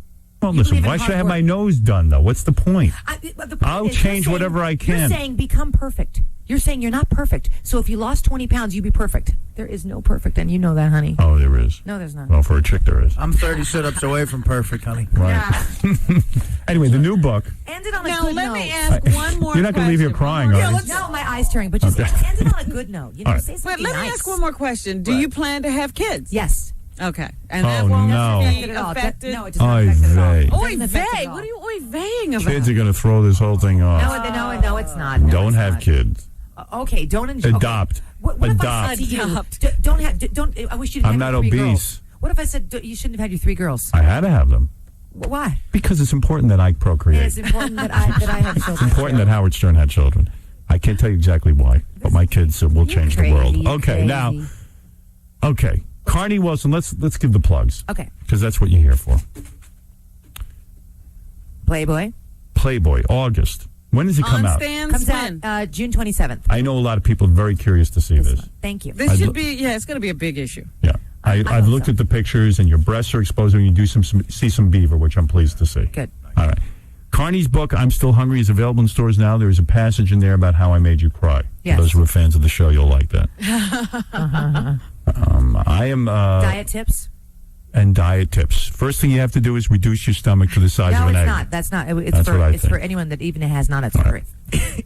Well, You listen, believe in why should hard I have work. my nose done, though? What's the point? But the point I'll is, you're change saying- whatever I can. You're saying become perfect. You're saying you're not perfect. So if you lost 20 pounds, you'd be perfect. There is no perfect, and you know that, honey. Oh, there is. No, there's not. Well, for a chick, there is. I'm 30 sit-ups away from perfect, honey. Right. Anyway, the new book. Ended on a Now, good let note. me ask one more You're not going to leave here crying, are you? No, my eyes tearing, but just Okay. end it on a good note. You know, All right. say Wait, something let me nice. ask one more question. Do you plan to have kids? Yes. Okay. And Oh, that won't no. be At all. affected? No, it does not Oy affect it at all. vey. It doesn't Oy affect it vey. at all. What are you oy veying about? Kids are going to throw this whole thing off. No, it's not. No, Don't it's have not. kids. Okay, don't enjoy. Adopt. What if I Adopt. said to you, don't have, don't, I wish you didn't I'm have not your 3 obese. girls. What if I said you shouldn't have had your 3 girls? I had to have them. Why? Because it's important that I procreate. It's important that I have It's children. important that Howard Stern had children. I can't tell you exactly why, but my kids will change the world. crazy, Okay, you're now, crazy. okay, Carnie Wilson. Let's give the plugs. Okay. Because that's what you're here for. Playboy. Playboy, August. When does it come out? Comes out June 27th. I know a lot of people are very curious to see this. Thank you. This should be, it's going to be a big issue. Yeah. I've looked at the pictures, and your breasts are exposed when you do see some beaver, which I'm pleased to see. Good. All right. Carney's book, I'm Still Hungry, is available in stores now. There is a passage in there about how I made you cry. Yes. For those who are fans of the show, you'll like that. I am... Diet tips? And diet tips. First thing you have to do is reduce your stomach to the size No, of an it's egg. not. That's not. It's That's what I it's think. for anyone that even has not. It's for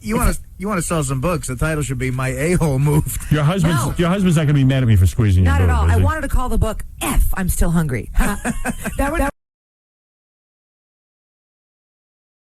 You want to sell some books? The title should be "My A-hole Moved." Your husband's not going to be mad at me for squeezing not your at boob, all. is I he? wanted to call the book "F I'm Still Hungry." that would